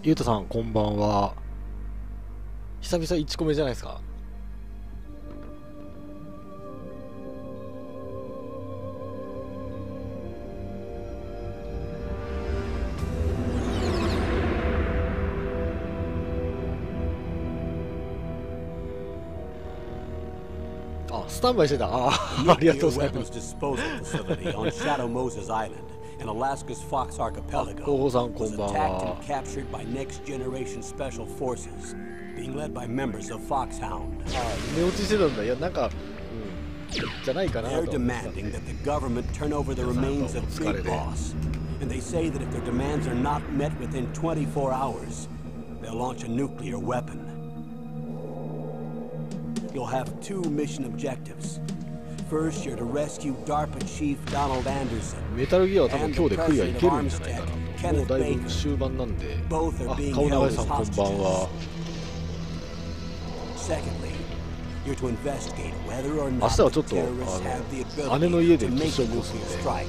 ゆうたさんこんばんは。久々1個目じゃないですか。あ、スタンバイしてた。ああ、ありがとうございます。候補さんこんばんは。寝落ちしてたんだ。いや、なんか、じゃないかなと思ってたんで。疲れで。And they say that if their demands are not met within 24 hours, they'll launch a nuclear weapon. You'll have two mission objectives. First, you're to rescue DARPA Chief Donald Anderson. メタルギアは多分今日でクリアいけるんじゃないかな。もうだいぶ終盤なんで。あ、顔長いさんこんばんは。Secondly, you're to investigate whether or 明 not 日はちょっ the と terrorists have the ability 姉の家で to ミッ make シ a ョンをする nuclear んで。 strike.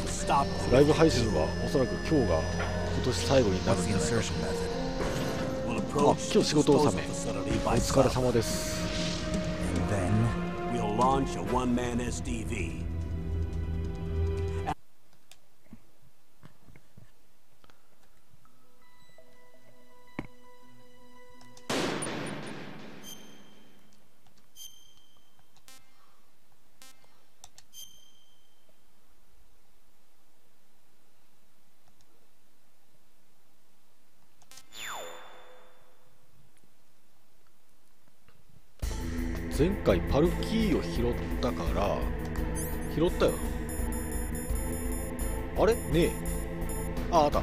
Stop them. ライブ配信はおそらく今日が今年最後になるんじゃないかと。あ、今日仕事納め。お疲れ様です。We'll launch a one-man SDV. 前回パルキーを拾ったから拾ったよな。あれねえ。あ、あった。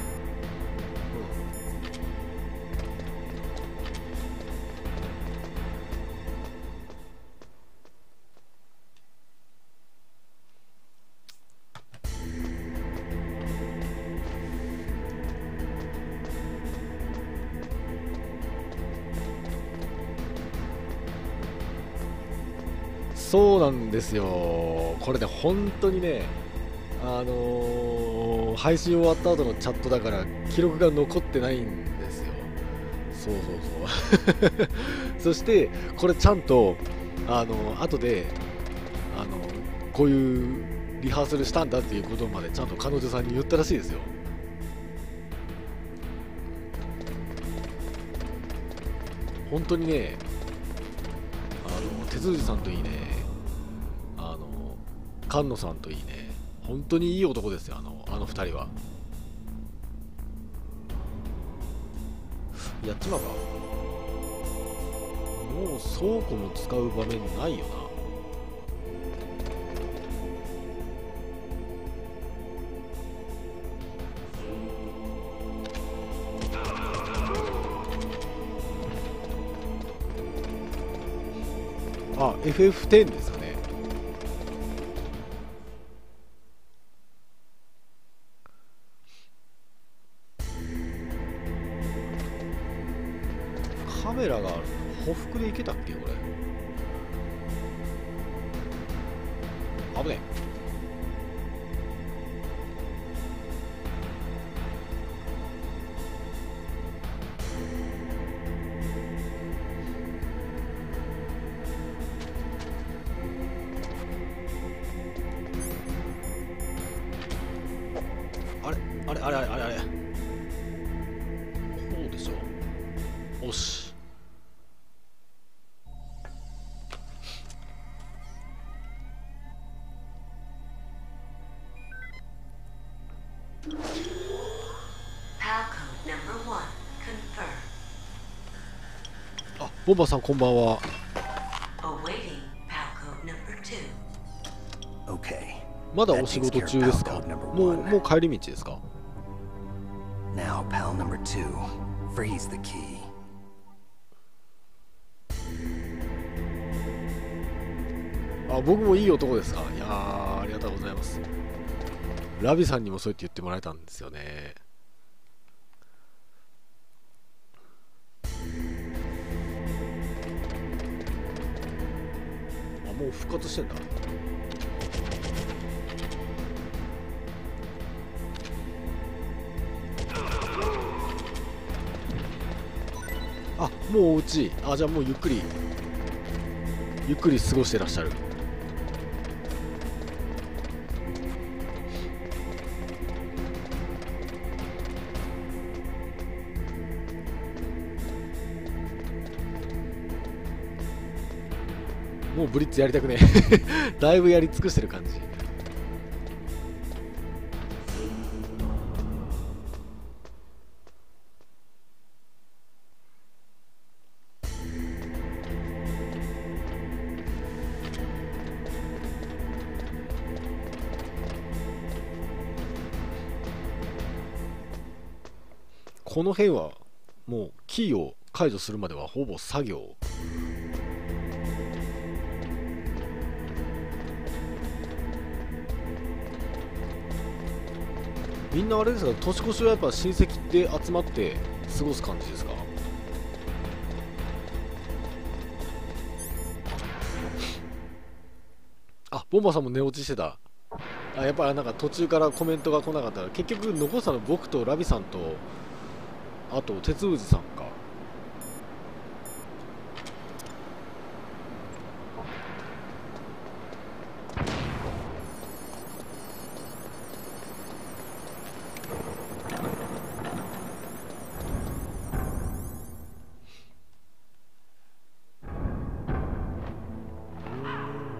そうなんですよ。これね、本当にね、配信終わった後のチャットだから記録が残ってないんですよ。そうそうそう。そしてこれちゃんと後でこういうリハーサルしたんだっていうことまでちゃんと彼女さんに言ったらしいですよ。本当にね、手筋さんといいね、菅野さんといいね、本当にいい男ですよ、あの二人は。やっちまうか。もう倉庫も使う場面ないよな。あ、FF10 ですかね。カメラがある。歩幅でいけたっけこれ。危ねえ。あれこうでしょ。おし。あ、ボンバーさんこんばんは。まだお仕事中ですか？もう帰り道ですか？Now, pal number 2, freeze the key. あ、僕もいい男ですか？いやー、ありがとうございます。ラビさんにもそうやって言ってもらえたんですよね。あ、もう復活してんだ。もうお家。あ、じゃあもうゆっくり過ごしてらっしゃる。もうブリッツやりたくねだいぶやり尽くしてる感じ。この辺はもうキーを解除するまではほぼ作業。みんなあれですか、年越しはやっぱ親戚で集まって過ごす感じですか？あ、ボンバーさんも寝落ちしてた。あ、やっぱなんか途中からコメントが来なかったら、結局残したの僕とラビさんと、あと鉄宇治さんか。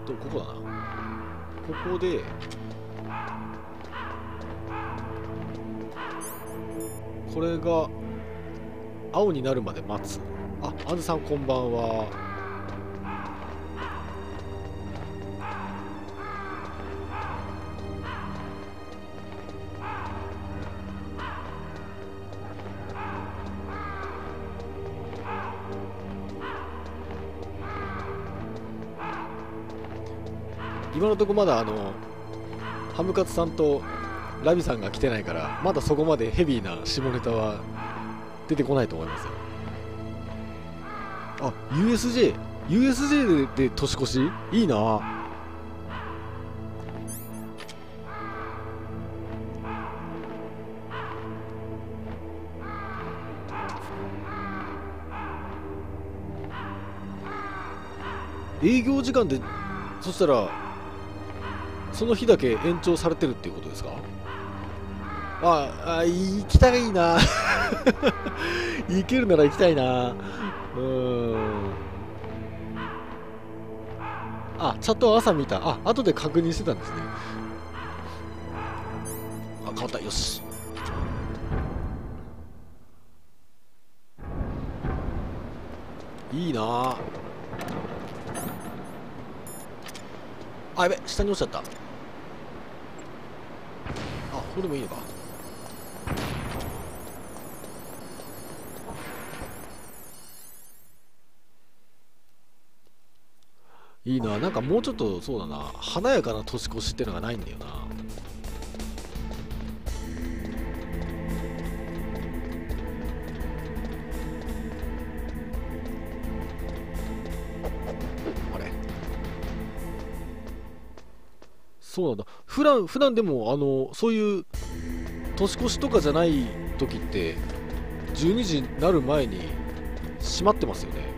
ここだな。ここでこれが青になるまで待つ。あ、あずさんこんばんは。今のとこまだハムカツさんとラビさんが来てないから、まだそこまでヘビーな下ネタは出てこないと思いますよ。あ、USJ で年越しいいな。営業時間で、そしたらその日だけ延長されてるっていうことですか？行きたいな行けるなら行きたいな。あ、チャットは朝見た。あ、後で確認してたんですね。あ、変わった。よし。いいな。あ、やべ、下に落ちちゃった。あ、これでもいいのか。いいな。なんかもうちょっと、そうだな、華やかな年越しってのがないんだよな。あれ、そうなんだ。普段でもそういう年越しとかじゃない時って12時になる前に閉まってますよね。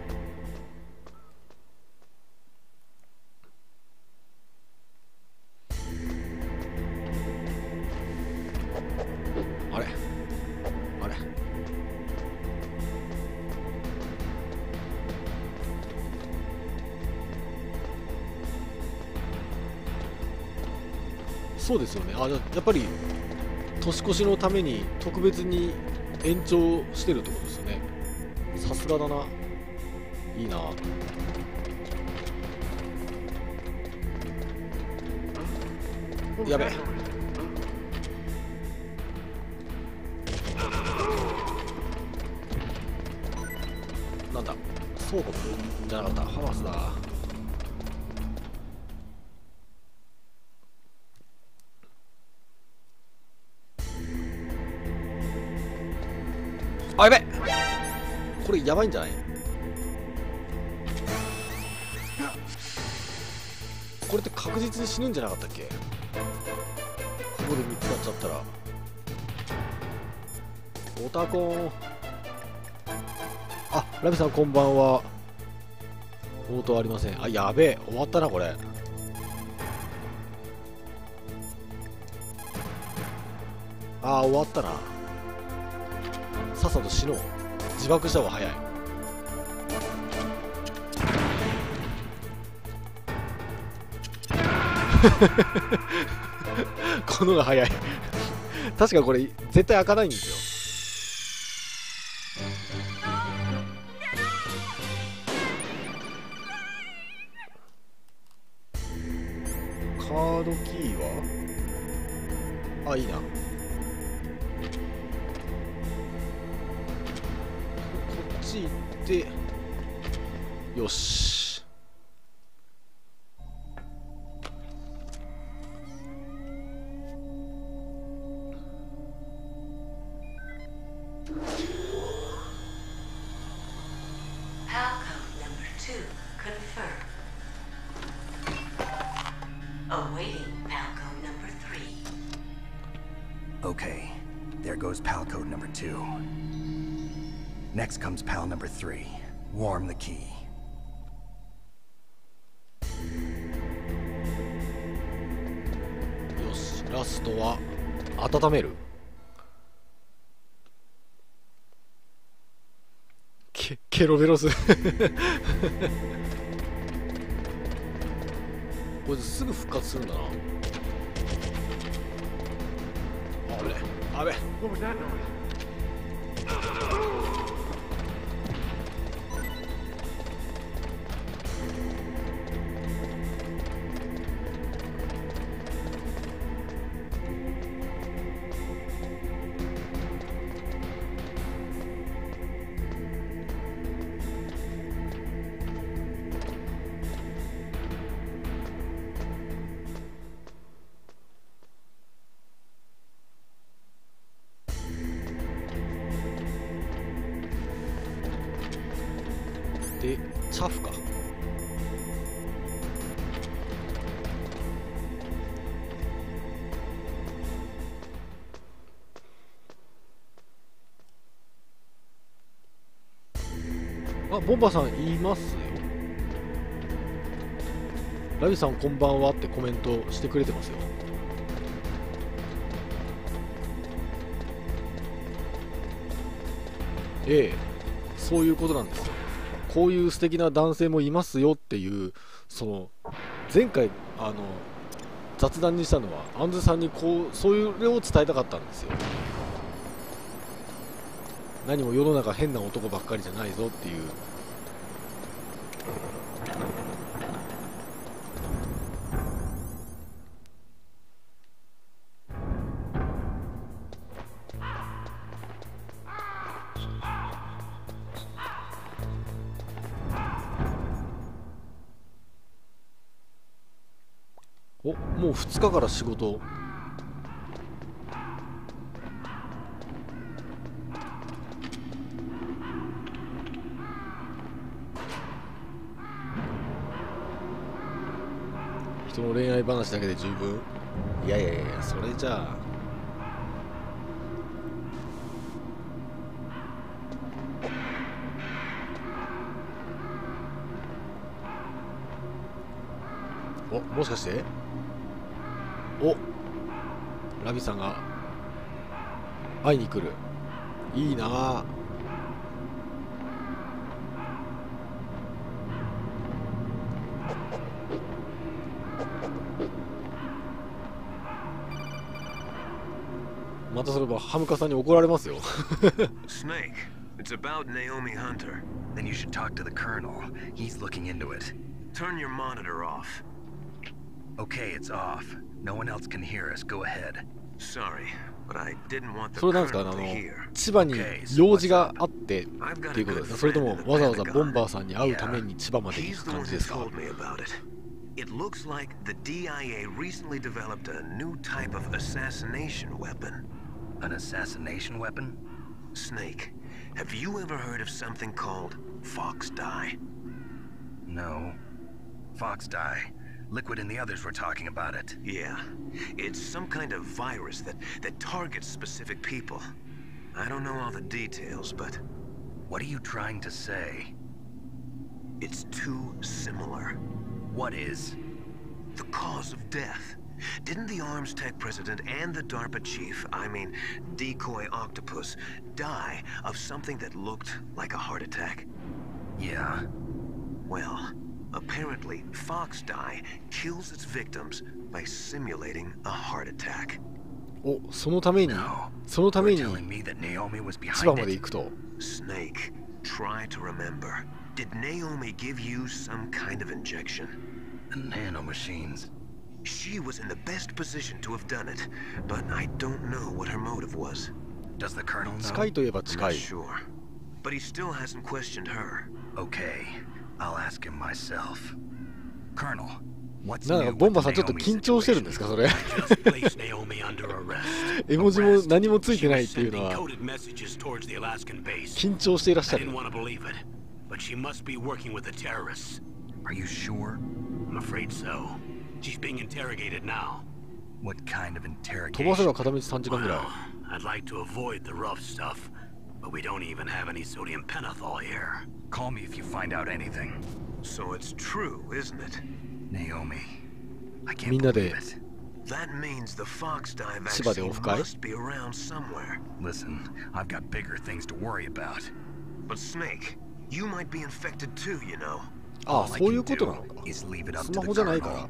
あれあれ、そうですよね。あ、やっぱり年越しのために特別に延長してるってことですよね。さすがだな。いいな。やべえ。なんだ、倉庫じゃなかった。ハマスだ。あ、やべ、これやばいんじゃない？これって確実に死ぬんじゃなかったっけ？ここで見つかっちゃったら。オタコン。あ、ラビさんこんばんは。応答ありません。あ、やべえ、終わったなこれ。あー、終わったな。さっさと死のう。自爆した方が早い。このが早い。確かこれ絶対開かないんですよ。カードキーは、あ、いいな。こっち行って、よし。Okay, there goes PAL code number 2. Next comes PAL number 3. Warm the key. よし、ラストは温める。ケロベロス。これすぐ復活するんだな。あれ、あべ。で、チャフか。あ、ボンバさんいますよ。ラビさんこんばんはってコメントしてくれてますよ。ええ、そういうことなんですよ。こういう素敵な男性もいますよっていう、その前回雑談にしたのはアンズさんにそういうのを伝えたかったんですよ。何も世の中変な男ばっかりじゃないぞっていう。お、もう2日から仕事。人の恋愛話だけで十分。いやいやいや、それじゃあ。お、もしかしてお、ラビさんが会いに来る。いいなあ。またそれはハムカさんに怒られますよ。Snake, it's about Naomi Hunter. Then you should talk to the colonel. He's looking into it. Turn your monitor off. Okay, it's off. No one else can hear us. Go ahead. Sorry, but I didn't want the それなんですか、 colonel to hear. 千葉に用事があってっていうことですか。それともわざわざボンバーさんに会うために千葉まで行 He's く the 感 one じ who ですか。 told me about it. It looks like the DIA recently developed a new type of assassination weapon. An assassination weapon? Snake, have you ever heard of something called Fox Dye? No. Fox dye. Liquid and the others were talking about it. Yeah, it's some kind of virus that targets specific people. I don't know all the details, but What are you trying to say? It's too similar. What is? The cause of death. Didn't the Arms Tech president and the DARPA chief, I mean, Decoy Octopus, die of something that looked like a heart attack? Yeah. Well, apparently, Fox Die kills its victims by simulating a heart attack. お、そのために No. 千葉 You're telling me that Naomi was behind まで it? 行くと。 Snake, try to remember. Did Naomi give you some kind of injection? The nanomachines. She was in the best position to have done it, but I don't know what her motive was. Does the Colonel know? 近いといえば I'm 近 not い。 sure. But he still hasn't questioned her. Okay, I'll ask him myself. Colonel, what's なん new か with ボン the バさんちょっと Naomi 緊張してるん situation? ですかそれ。 Just placed Naomi under arrest. 絵文字も何もつい She てないっ was ていうの sending は coded messages towards the Alaskan base. 緊張していらっし I ゃる。 didn't want to believe it, but she must be working with the terrorists. Are you sure? I'm afraid so. She's being interrogated now. What kind of 飛ばせば interrogation? 片道3時間ぐらい。 Well, I'd like to avoid the rough stuff, but we don't even have any sodium pentothal here. Call me if you find out anything. So it's true, isn't it? Naomi, I can't みんなで believe it. That means the Fox Die 千葉で vaccine オフ会 must be around somewhere. Listen, I've got bigger things to worry about. But Snake, you might be infected too, you know. ああ、 All I そういう can ことな do のか。 is leave it up ス to マ the ホじゃないか Colonel. ら。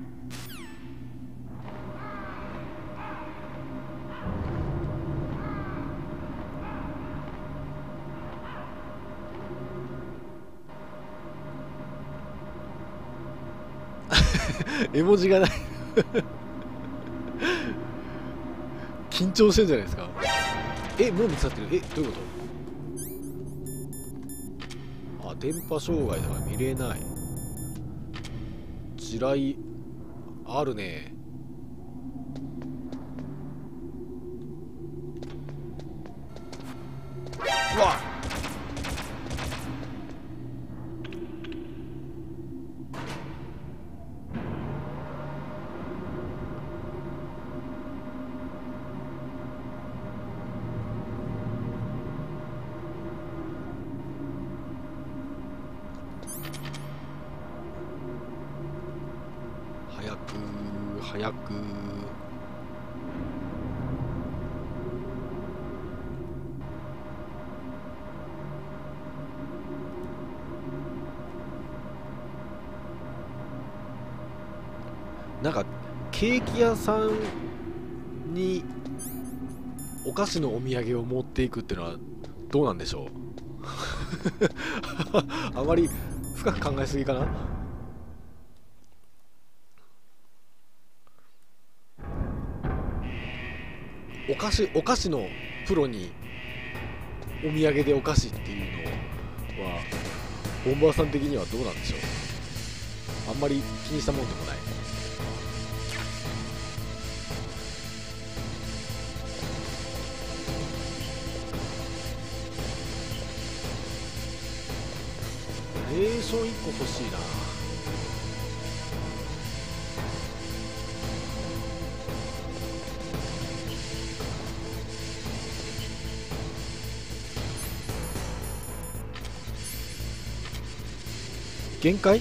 絵文字がない緊張してるんじゃないですか。え、もう見つかってる。え、どういうこと。あ、電波障害だから見れない。地雷あるね。うわっ、早く早く。なんかケーキ屋さんにお菓子のお土産を持っていくっていうのはどうなんでしょうあまり深く考えすぎかな。お菓子のプロにお土産でお菓子っていうのはボンバーさん的にはどうなんでしょう。あんまり気にしたもんでもない。レーション1個欲しいな。限界？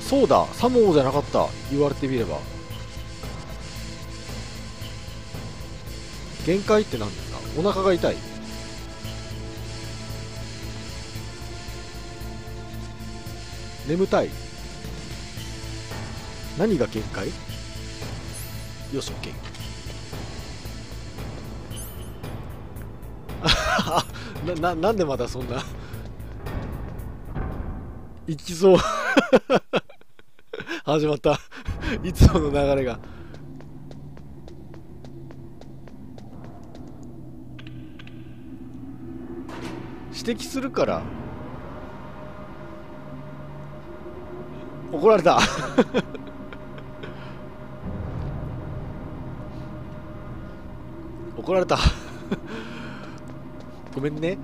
そうだ、サモーじゃなかった。言われてみれば。限界って何ですか？お腹が痛い。眠たい。何が限界？よし、OK。なんでまだそんな行きそう始まったいつもの流れが。指摘するから怒られた怒られたごめんね。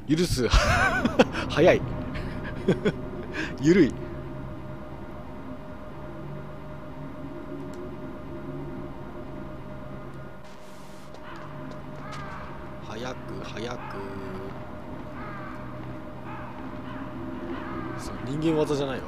許す早いゆるい。早くそう、人間技じゃないよ。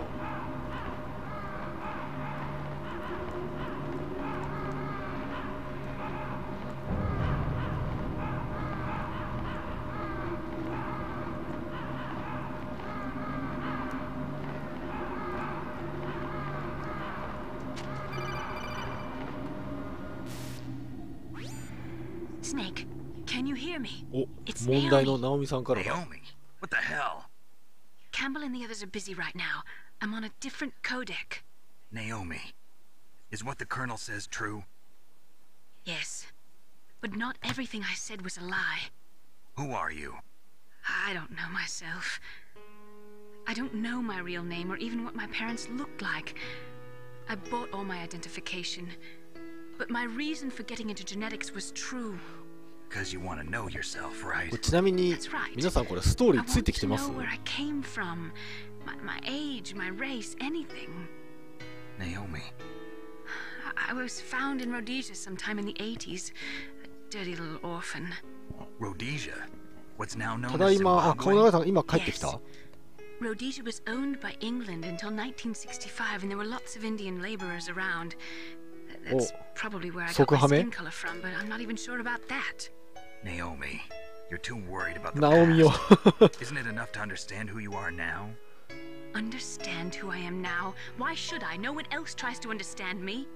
Snake, can you hear me? お、問題のナオミさんからだ。 Naomi, what the hell? Campbell and the others are busy right now. I'm on a different codec. Naomi, is what the Colonel says true? Yes, but not everything I said was a lie. Who are you? I don't know myself. I don't know my real name or even what my parents looked like. I bought all my identification. But my reason for getting into genetics was true. Because you want to know yourself, right? ちなみに That's right. 皆さんこれストーリ I ーつい want てきて to ます？ know where I came from, my age, my race, anything. Naomi, I was found in Rhodesia sometime in the 80s. A dirty little orphan. Rhodesia, what's now た known だ as いま、あ、顔 Zimbabwe? 長さん今帰ってきた？ Yes. Rhodesia was owned by England until 1965, and there were lots of Indian laborers around. That's probably where I got my skin color from, but I'm not even sure about that. Naomi, you're too worried about the ナオミよ past. Isn't it enough to understand who you are now? Understand who I am now? Why should I? No one else tries to understand me.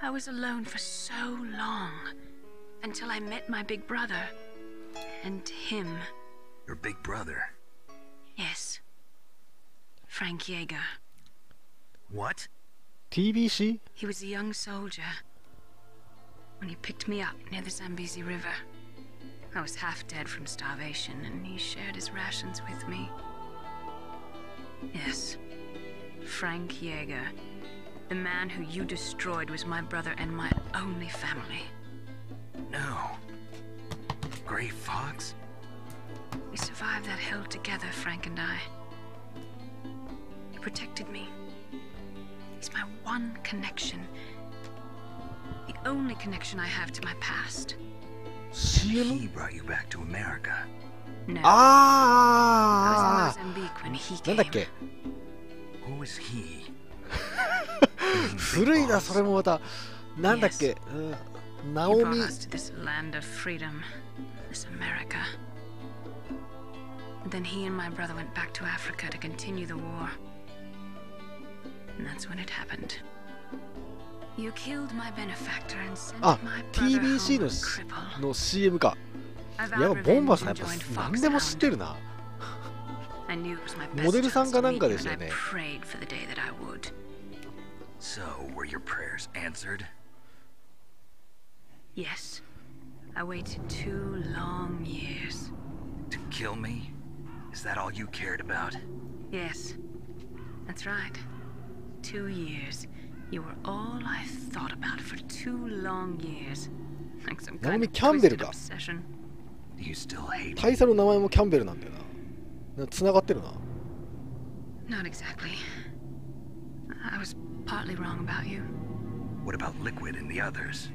I was alone for so long, until I met my big brother. And him. Your big brother. Yes. Frank Yeager. What? TBC? He was a young soldier when he picked me up near the Zambezi River. I was half dead from starvation, and he shared his rations with me. Yes, Frank Yeager. The man who you destroyed was my brother and my only family. No. Gray Fox? We survived that hell together, Frank and I. He protected me. He's my one connection. The only connection I have to my past. CM? He brought you back to America. No. I あ was in Mozambique when he ーなんだ came. っけ Who is he? 古いな、それもまた。なんだっけ、ナ He オ brought ミ。 us to this land of freedom, this America. And then he and my brother went back to Africa to continue the war. And that's when it happened. You killed my benefactor and sent あ、my brother TBC home の a cripple. の CM か。 I いや、 vowed ボンバー revenge さんやっ and ぱ joined 何でも知って Foxhound. るな。 I knew it was my モ best デルさん chance か to なん meet か you, でした and よ I ね。 prayed for the day that I would. So, were your prayers answered? Yes. I waited 2 long years. To kill me? Is that all you cared about? Yes. That's right. 2 years. You were all I thought about for 2 long years. Like some kind of twisted obsession. Do you still hate me? 大佐の名前もキャンベルなんだよな。繋がってるな。 Not exactly. I was partly wrong about you. What about Liquid and the others?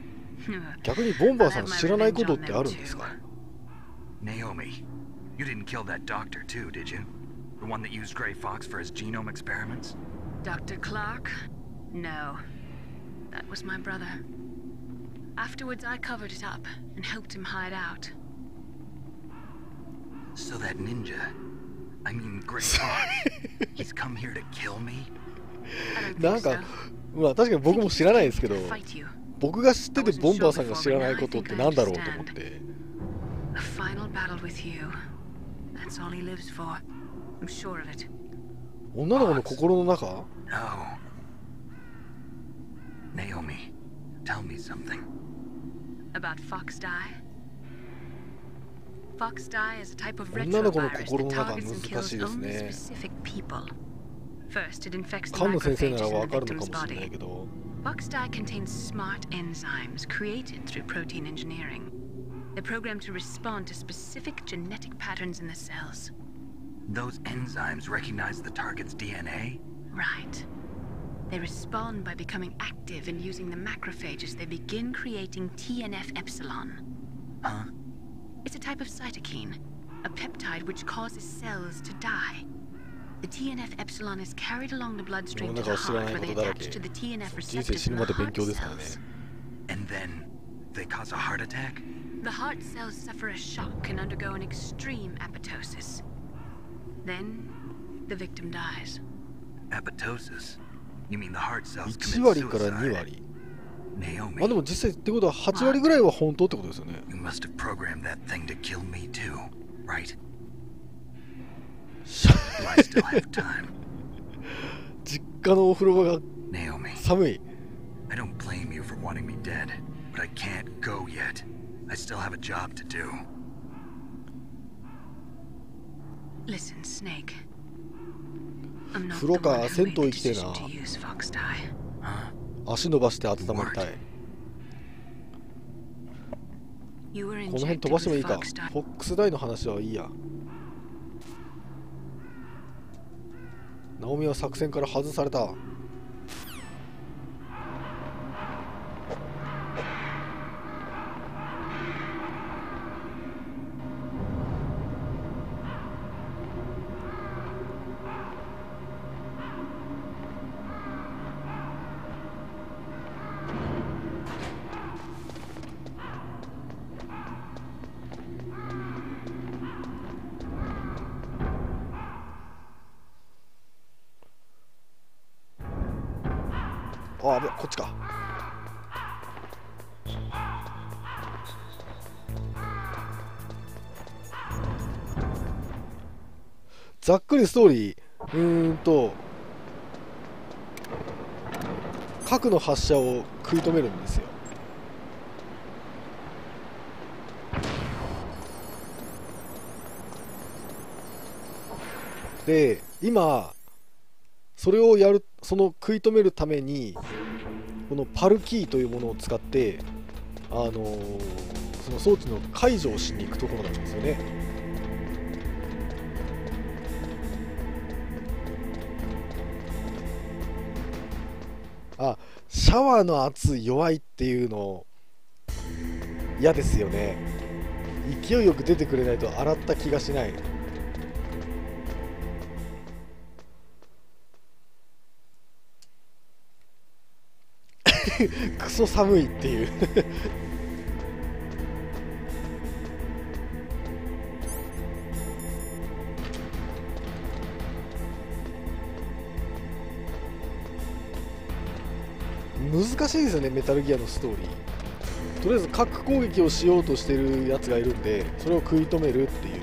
逆にボンバーさん知らないことってあるんですか？ Naomi, you didn't kill that doctor too, did you? The one that used Gray Fox for his genome experiments? Dr. Clark? No. That was my brother. Afterwards, I covered it up and helped him hide out. So that ninja, I mean Gray Fox, he's come here to kill me? I don't なん think か so. まあ確かに僕も知らないですけど、 Fight you. 僕が知っててボンバーさんが知らないことってなんだろうと思って。 A final battle with you. That's all he lives for. I'm sure of it. 女の子の心の中？ No. Naomi, tell me something. About Fox dye? Fox dye is a type of 女の子の retrovirus 心の that 中 targets and 難 kills しいです only ね。 specific people. First, it infects the 菅野先生なら macrophages わ in か the るの victim's かもしれない body. けど、 Fox dye contains smart enzymes created through protein engineering. They're programmed to respond to specific genetic patterns in the cells. Those enzymes recognize the target's DNA? Right. They respond by becoming active and using the macrophages. They begin creating TNF epsilon. Huh? It's a type of cytokine, a peptide which causes cells to die. The TNF epsilon is carried along the bloodstream to the heart where they attach to the TNF receptors in the heart cells. And then they cause a heart attack? The heart cells suffer a shock and undergo an extreme apoptosis. Then the victim dies. Apoptosis? You mean the heart cells 1 commit 割から2 suicide? 割。 Naomi, あ、でも実際ってことは8割ぐらいは本当ってことですよね。 you must have programmed that thing to kill me too, right? Do I still have time? 実家のお風呂場が Naomi, 寒い。 I don't blame you for wanting me dead, but I can't go yet. I still have a job to do. Listen, Snake. I'm not 風 the 呂か one who 銭 made 湯 the 行きてえ decision な。 to use Fox dye. Huh? 足伸ばして温まりたい。 You were この辺 injected 飛ばしてもい with いか。 Fox dye. フォックスダイの話はいいや。ナオミは作戦から外された。あ、危ない、こっちか。ざっくりストーリー、核の発射を食い止めるんですよ。で、今それをやる、その食い止めるためにこのパルキーというものを使ってその装置の解除をしに行くところなんですよね。あ、シャワーの圧弱いっていうの嫌ですよね。勢いよく出てくれないと洗った気がしない。クソ寒いっていう難しいですよね、メタルギアのストーリー。とりあえず核攻撃をしようとしてるやつがいるんで、それを食い止めるっていう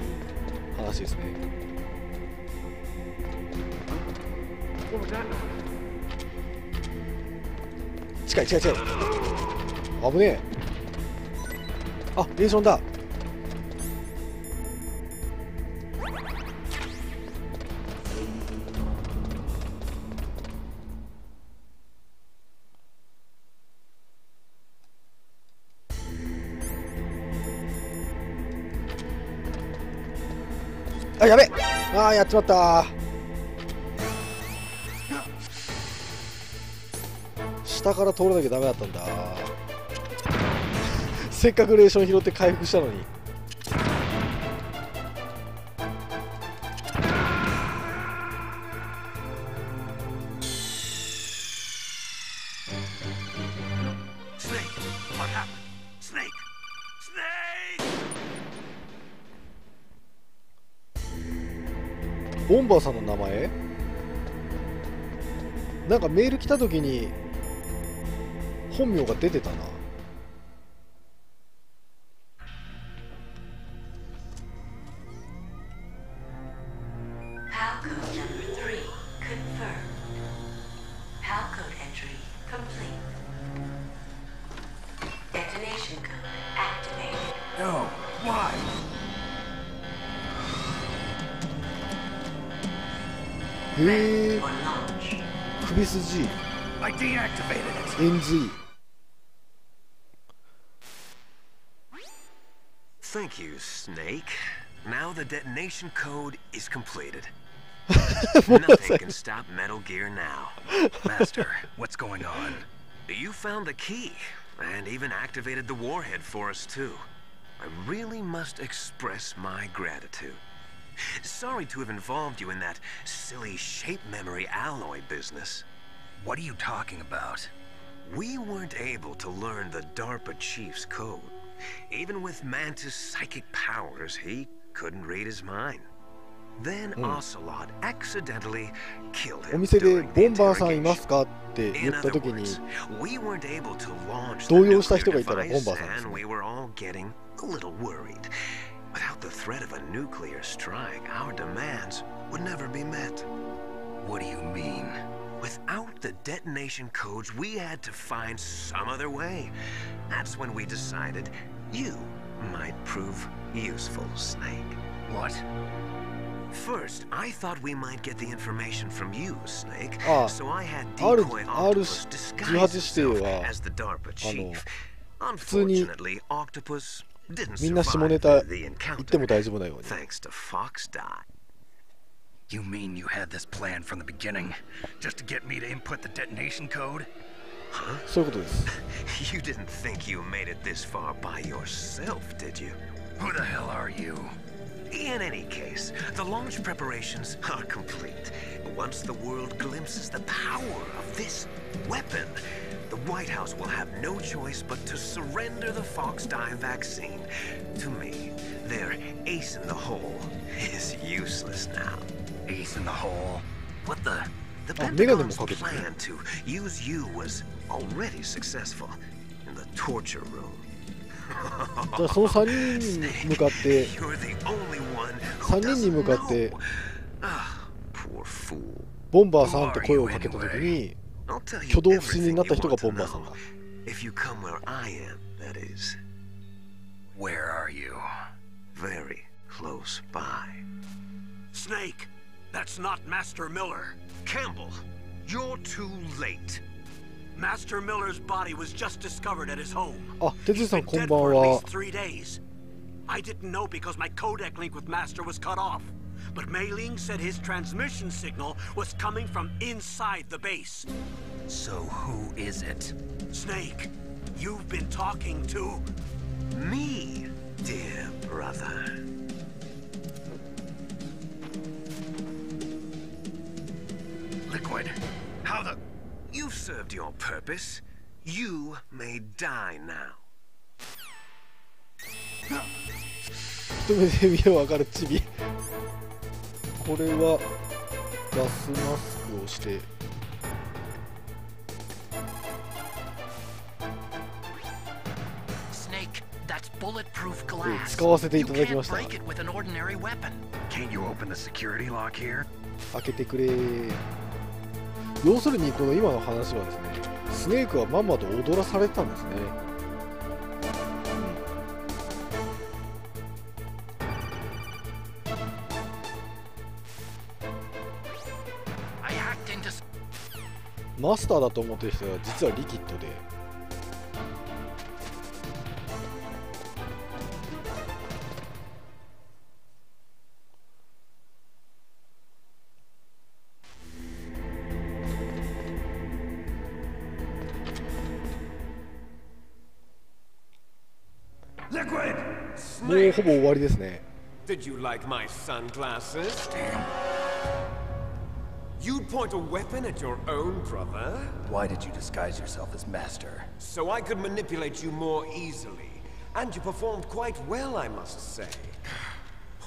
話ですね。近い近い近い。危ねえ。あ、レーションだ。あ、やべえ。あー、やっちまったー。下から通らなきゃダメだったんだ。せっかくレーション拾って回復したのに。ボンバーさんの名前？なんかメール来た時に本名が出てたな。へえ、首筋 NZ。Thank you, Snake. Now the detonation code is completed. Nothing can stop Metal Gear now. Master, what's going on? You found the key, and even activated the warhead for us too. I really must express my gratitude. Sorry to have involved you in that silly shape memory alloy business. What are you talking about? We weren't able to learn the DARPA chief's code. Even with Mantis' psychic powers, he couldn't read his mind. Then Ocelot accidentally killed him. お店でボンバーさんいますかって言った時に動揺した人がいたらボンバーさんですね。 We were all getting a little worried. Without the threat of a nuclear strike, our demands would never be met. What do you mean? Without the detonation codes, we had to find some other way. That's when we decided you might prove useful, Snake. What? First, I thought we might get the information from you, Snake. So I had R18 decoy Octopus disguise himself as the DARPA chief. Unfortunately, Octopus didn't みんな下 survive ネタ the 言って encounter, も大丈夫なように。 thanks to Fox Die. You mean you had this plan from the beginning, just to get me to input the detonation code? そういうことです。 You didn't think you made it this far by yourself, did you? Who the hell are you? In any case, the launch preparations are complete. Once the world glimpses the power of this weapon, the White House will have no choice but to surrender the Fox Die vaccine. To me, their ace in the hole is useless now. Ace in the hole? What the? The Pentagon's plan to use you was already successful in the torture room. じゃあその3人に向かって3人に向かってボンバーさんって声をかけた時に挙動不審になった人がボンバーさんだ。 Where are you? Very close by. Snake, that's not Master Miller. Campbell, you're too late. Master Miller's body was just discovered at his home. あ、哲司さん He's こ been ん dead ばん for at は。 least 3 days. I didn't know because my codec link with Master was cut off. But Mei Ling said his transmission signal was coming from inside the base. So who is it? Snake, you've been talking to Me, dear brother. Liquid. How the... You've served your purpose. You may die now. 一目で見ればわかるチビ。これはガスマスクをして使わせていただきました。 Can't you open the security lock here? 開けてくれ。要するにこの今の話はですね、スネークはまんまと踊らされてたんですね。マスターだと思ってる人は実はリキッドで。もうほぼ終わりですね。 Did you like my sunglasses? You'd point a weapon at your own brother? Why did you disguise yourself as Master? So I could manipulate you more easily. And you performed quite well, I must say.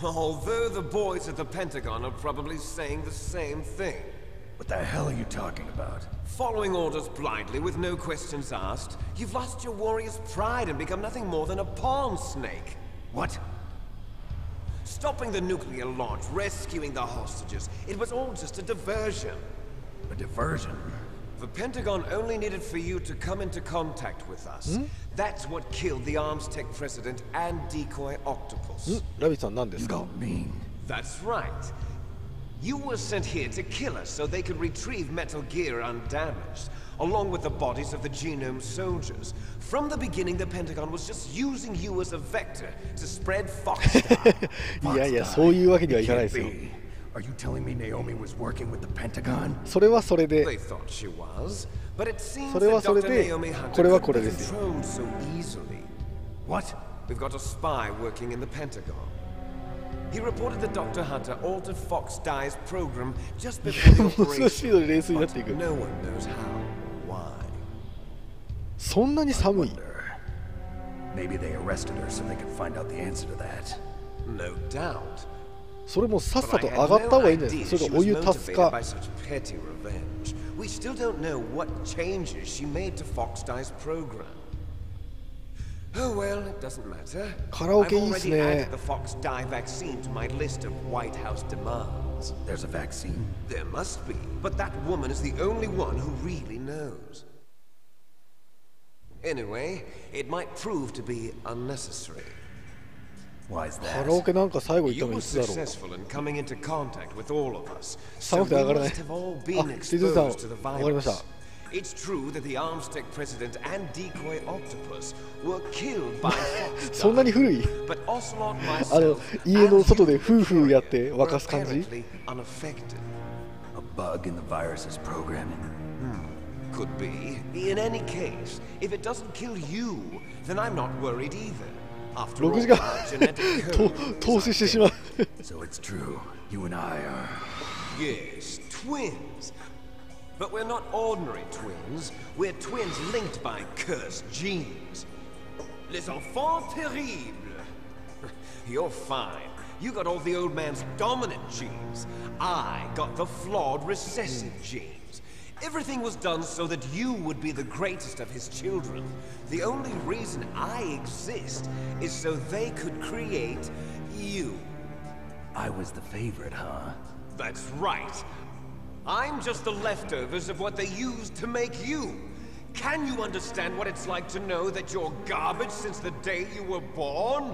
Although the boys at the Pentagon are probably saying the same thing. What the hell are you talking about? Following orders blindly with no questions asked, you've lost your warrior's pride and become nothing more than a pawn, Snake. What? Stopping the nuclear launch, rescuing the hostages, it was all just a diversion. A diversion? The Pentagon only needed for you to come into contact with us. That's what killed the Arms Tech president and decoy Octopus. ラビさん何です You か？ don't mean... That's right. You were sent here to kill us so they could retrieve Metal Gear undamaged, along with the bodies of the Genome soldiers. From the beginning, the Pentagon was just using you as a vector to spread Foxdie. いやいや、そういうわけにはいかないですよ。 Are you telling me Naomi was working with the Pentagon? それはそれで、 They thought she was, but it seems それは that それ Dr. で、 Naomi Hunter これは couldn't これ be ですよ。 controlled so easily. What? We've got a spy working in the Pentagon. He reported that Dr. Hunter altered Foxdie's program just before the 難しいのに冷静にな operation, っていく。 but no one knows how or why. そんなに寒い？ Maybe they arrested her so they could find out the answer to that. No doubt. それもさっ But さ I と had 上がった方 no がいいんじゃないで idea すか。そ she れとお湯 was 足す motivated か。 by such petty revenge. We still don't know what changes she made to Foxdie's program. Oh well, it doesn't matter. カラオ I've ケいいっす already ね。 added the Foxdie vaccine to my list of White House demands. There's a vaccine? There must be, but that woman is the only one who really knows. Anyway, it might prove to be unnecessary. Why is カ that? ラオケなんか最後行った You の were いつだろう。 successful in coming into contact with all of us, so 寒くて we 上がらない。 must have all あ、 been ディズニーさん、 exposed to the わかりました。 virus. It's true that the Armstead president and decoy octopus were killed by そんなに Foxdie, 古い？ but Ocelot あの myself 家の and 外で Hugh フーフーやって Victoria 沸 were かす感じ？ apparently unaffected. A bug in the virus's programming? Could be. In any case, if it doesn't kill you, then I'm not worried either. After 6 all, 時間 our genetic と code 投 is 資してしまう。 So it's true. You and I are... Yes, twins. But we're not ordinary twins. We're twins linked by cursed genes. Les enfants terribles. You're fine. You got all the old man's dominant genes. I got the flawed recessive genes. Everything was done so that you would be the greatest of his children. The only reason I exist is so they could create you. I was the favorite, huh? That's right. I'm just the leftovers of what they used to make you. Can you understand what it's like to know that you're garbage since the day you were born?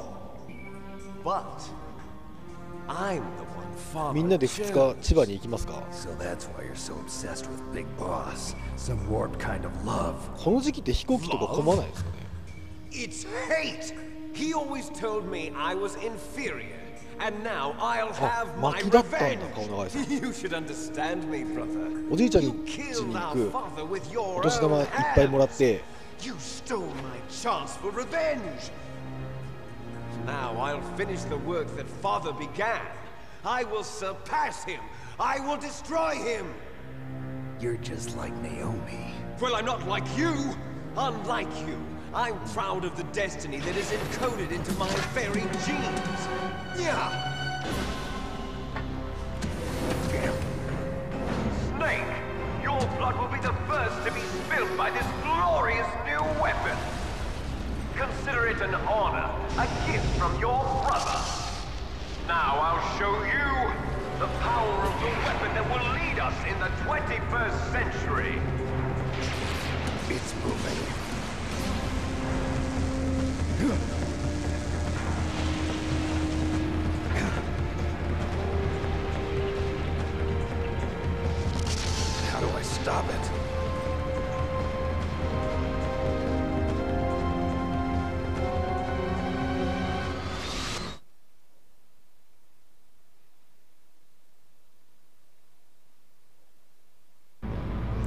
But I'm the one father みんなで2 chose. 日千葉に行きますか？ So that's why you're so obsessed with Big Boss. Some warped kind of love. この時期って飛行機とか混まないですかね？ It's hate. He always told me I was inferior. And now I'll have my 巻きだったんだ、 revenge. 顔長いさん。 You should understand me, brother. おじいちゃん You に家に killed 行 our く。 father with お your 年玉い own っぱいもらっ hands. て、 You stole my chance for revenge. Now I'll finish the work that father began. I will surpass him. I will destroy him. You're just like Naomi. Well, I'm not like you. Unlike you, I'm proud of the destiny that is encoded into my very genes. Yeah. Snake, your blood will be the first to be spilled by this glorious new weapon. Consider it an honor, a gift from your brother. Now I'll show you the power of the weapon that will lead us in the 21st century. It's moving. How do I stop it?「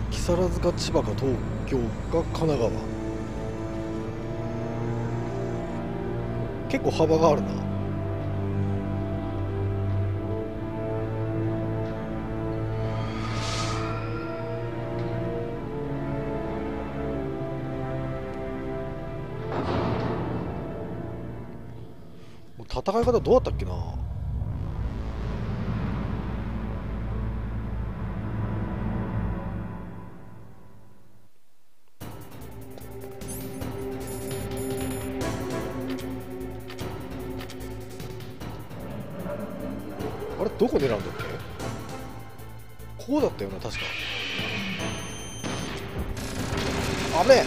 木更津か千葉か東京か神奈川」結構幅があるな。もう戦い方どうだったっけな。あれどこ狙うんだっけ？こうだったよな確か。あれ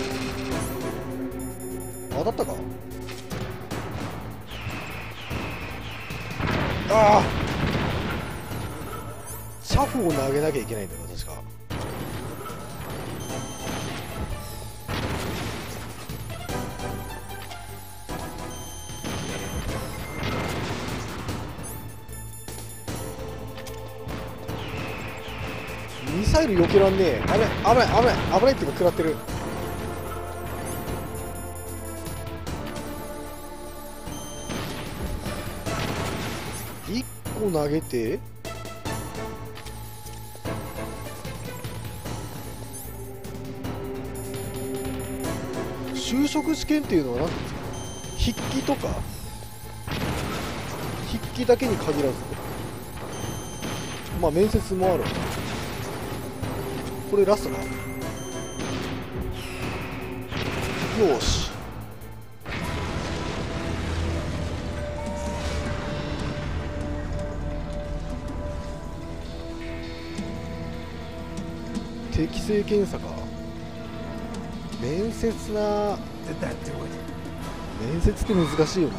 当たったか？ああシャフを投げなきゃいけないんだよ確か。ミサイル避けらんねえ。危ない危ない危ない危ないっていうか食らってる。1個投げて就職試験っていうのは何ですか？筆記とか筆記だけに限らず、まあ面接もある。これラストか。よし。適性検査か。面接な。面接って難しいよな。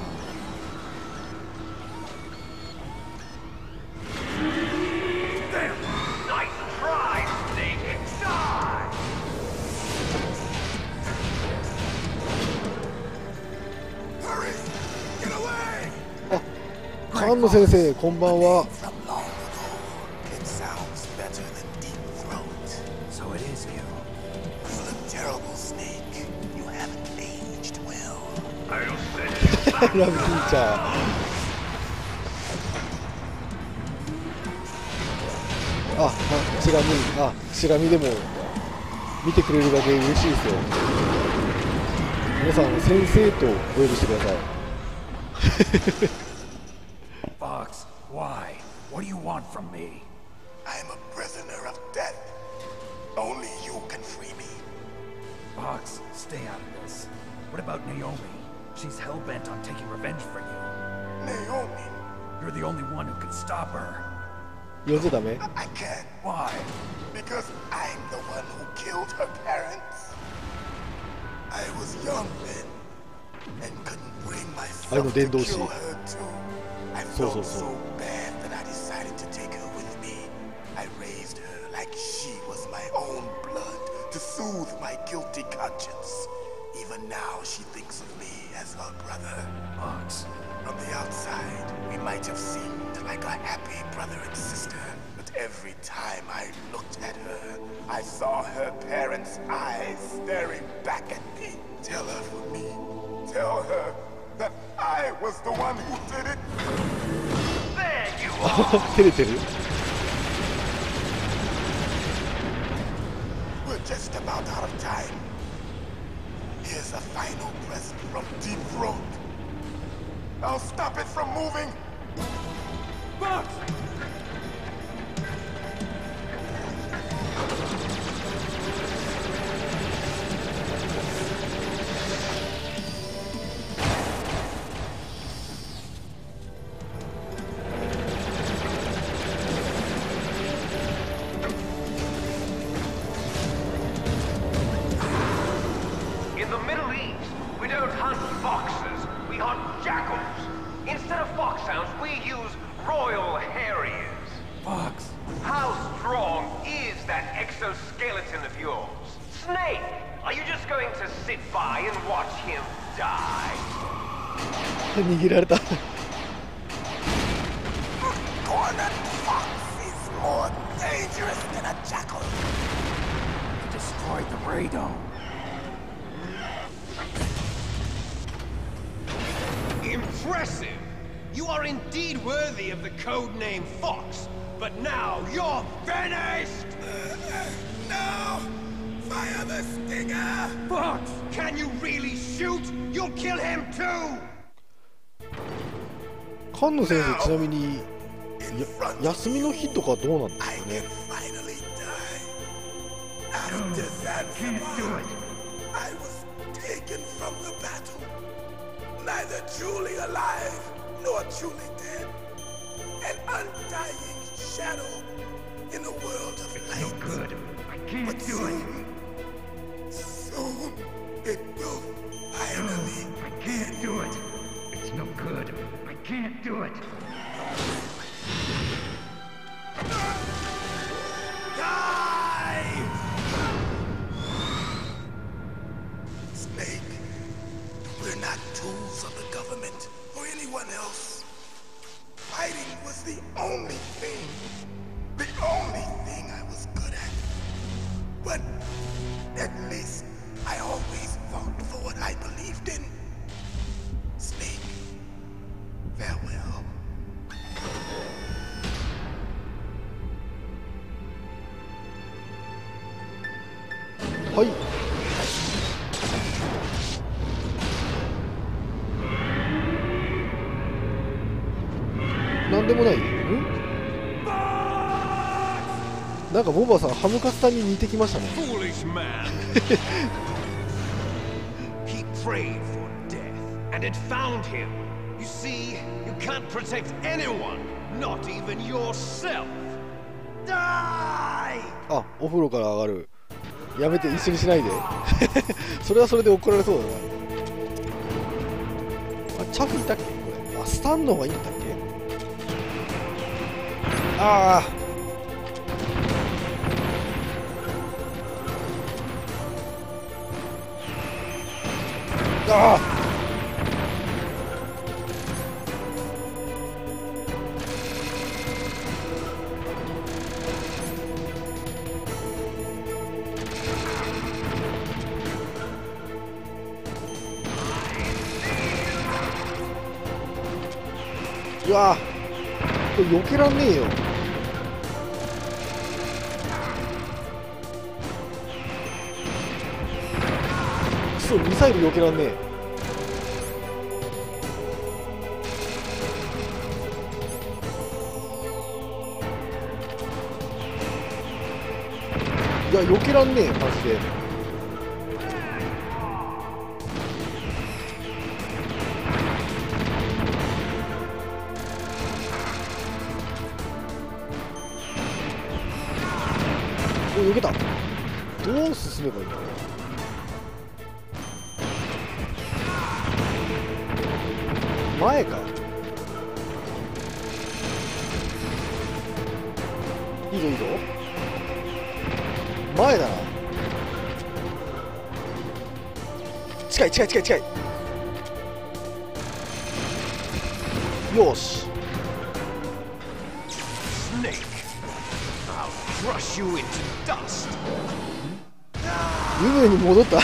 菅野先生、こんばんは。ラブティーチャー。チラ見、チラ見でも見てくれるだけ嬉しいですよ。皆さん、先生とお呼びしてください。Fox, why? What do you want from me? I'm a prisoner of death. Only you can free me. Fox, stay out of this. What about Naomi? She's hell-bent on taking revenge for you. Naomi? You're the only one who can stop her. I can't. Why? Because I'm the one who killed her parents. I was young then, and couldn't bring myself to kill her too. I felt so bad that I decided to take her with me. I raised her like she was my own blood to soothe my guilty conscience. Even now, she thinks of me as her brother. Fox. From the outside, we might have seemed like a happy brother and sister, but every time I looked at her, I saw her parents' eyes staring back at me. Tell her for me. Tell her that I was the one who did it. There you are. We're just about out of time. Here's a final present from Deep Throat. I'll stop it from moving. Fox! In the Middle East, we don't hunt foxes, we hunt jackals. Instead of foxhounds, we use Royal Harriers. Fox. How strong is that exoskeleton of yours? Snake, are you just going to sit by and watch him die? 逃げられた。Cornered fox is more dangerous than a jackal. You destroyed the radome. Impressive! You are indeed worthy of the codename Fox, but now you're finished! No! Fire the stinger! Fox! Can you really shoot? You'll kill him too! 菅野先生、ちなみに休みの日とかどうなんですかね。I was taken from the battle. Neither truly alive nor truly dead. An undying shadow in a world of light. No good. I can't do it. Soon it will finally. I can't do it. It's no good. I can't do it. We're not tools of the government or anyone else. Fighting was the only thing I was good at. But at least I always fought for what I believed in. Snake, farewell. はい。なんでもない？なんかボバさん、ハムカツさんに似てきましたね。Foolish man. He prayed for death, and it found him. You see, you can't protect anyone, not even yourself. Die! あ、お風呂から上がる。やめて、一緒にしないで。それはそれで怒られそうだな。あ、チャフいたっけこれ。あ、スタンの方がいいんだっけ。ああ。ああ。うわぁ、これ避けらんねえよ。くそ、ミサイル避けらんねえ。いや、避けらんねえ、マジで。お、避けた。どう進めばいいんだろう。前か。いいぞいいぞ。前だな。近い近い近い近い。よし。夢に戻った。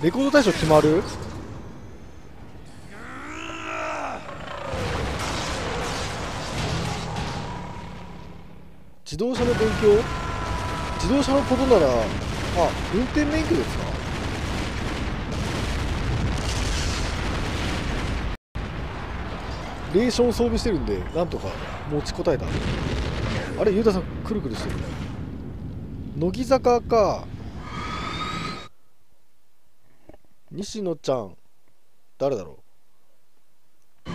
レコード大賞決まる？自動車の勉強？自動車のことなら、あ、運転免許ですか？レーション装備してるんで、なんとか持ちこたえた。あれ、ゆうたさん、くるくるしてる。乃木坂か。西野ちゃん、誰だろう。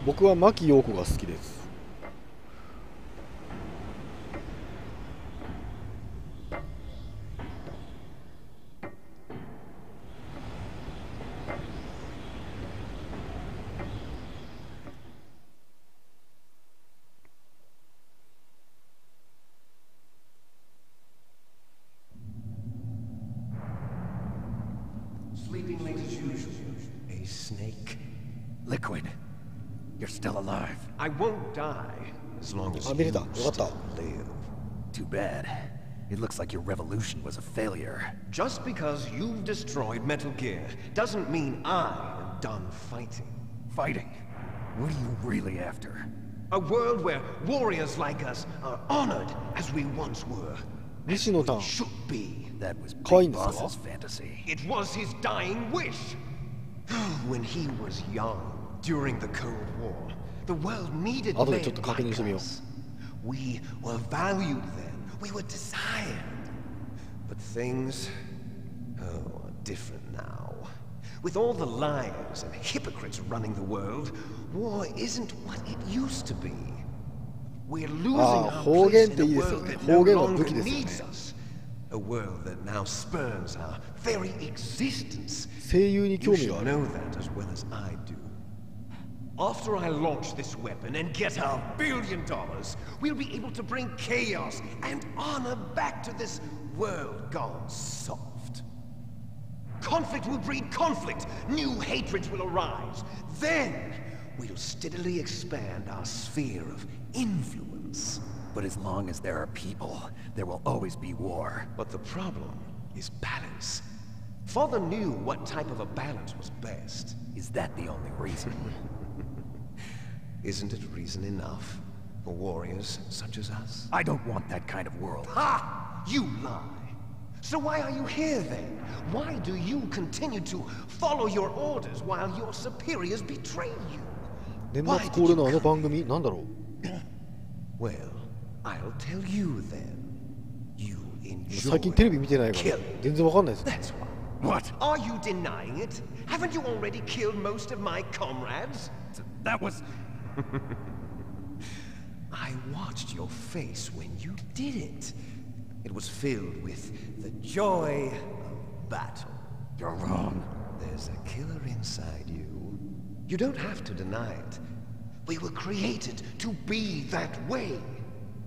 僕は牧陽子が好きです。Sleeping late as usual. A snake. Liquid. You're still alive. I won't die as long as you still live. Too bad. It looks like your revolution was a failure. Just because you've destroyed Metal Gear doesn't mean I am done fighting. Fighting? What are you really after? A world where warriors like us are honored as we once were. 西野さん、 Should be. That was 可愛いん Big ですか？ Boss's fantasy. It was his dying wish. When he was young, during the Cold War, the world needed men like us. We were valued then. We were desired. But things, are different now. With all the liars and hypocrites running the world, war isn't what it used to be. We're losing our place in a world that no longer needs us. A world that now spurns our very existence. You should know that as well as I do. After I launch this weapon and get $1 billion, we'll be able to bring chaos and honor back to this world gone soft. Conflict will breed conflict. New hatreds will arise. Then we'll steadily expand our sphere of influence. But as long as there are people, there will always be war. But the problem is balance. Father knew what type of a balance was best. Is that the only reason? Isn't it reason enough for warriors such as us? I don't want that kind of world. Ha! You lie. So why are you here then? Why do you continue to follow your orders while your superiors betray you? 年末恒例のあの番組なんだろう。 Well, I'll tell you then. You enjoy 最近テレビ見てないから全然わかんないです。 That's why. What? Are you denying it? Haven't you already killed most of my comrades? That was... I watched your face when you did it. It was filled with the joy of battle. You're wrong. There's a killer inside you. You don't have to deny it. We were created to be that way.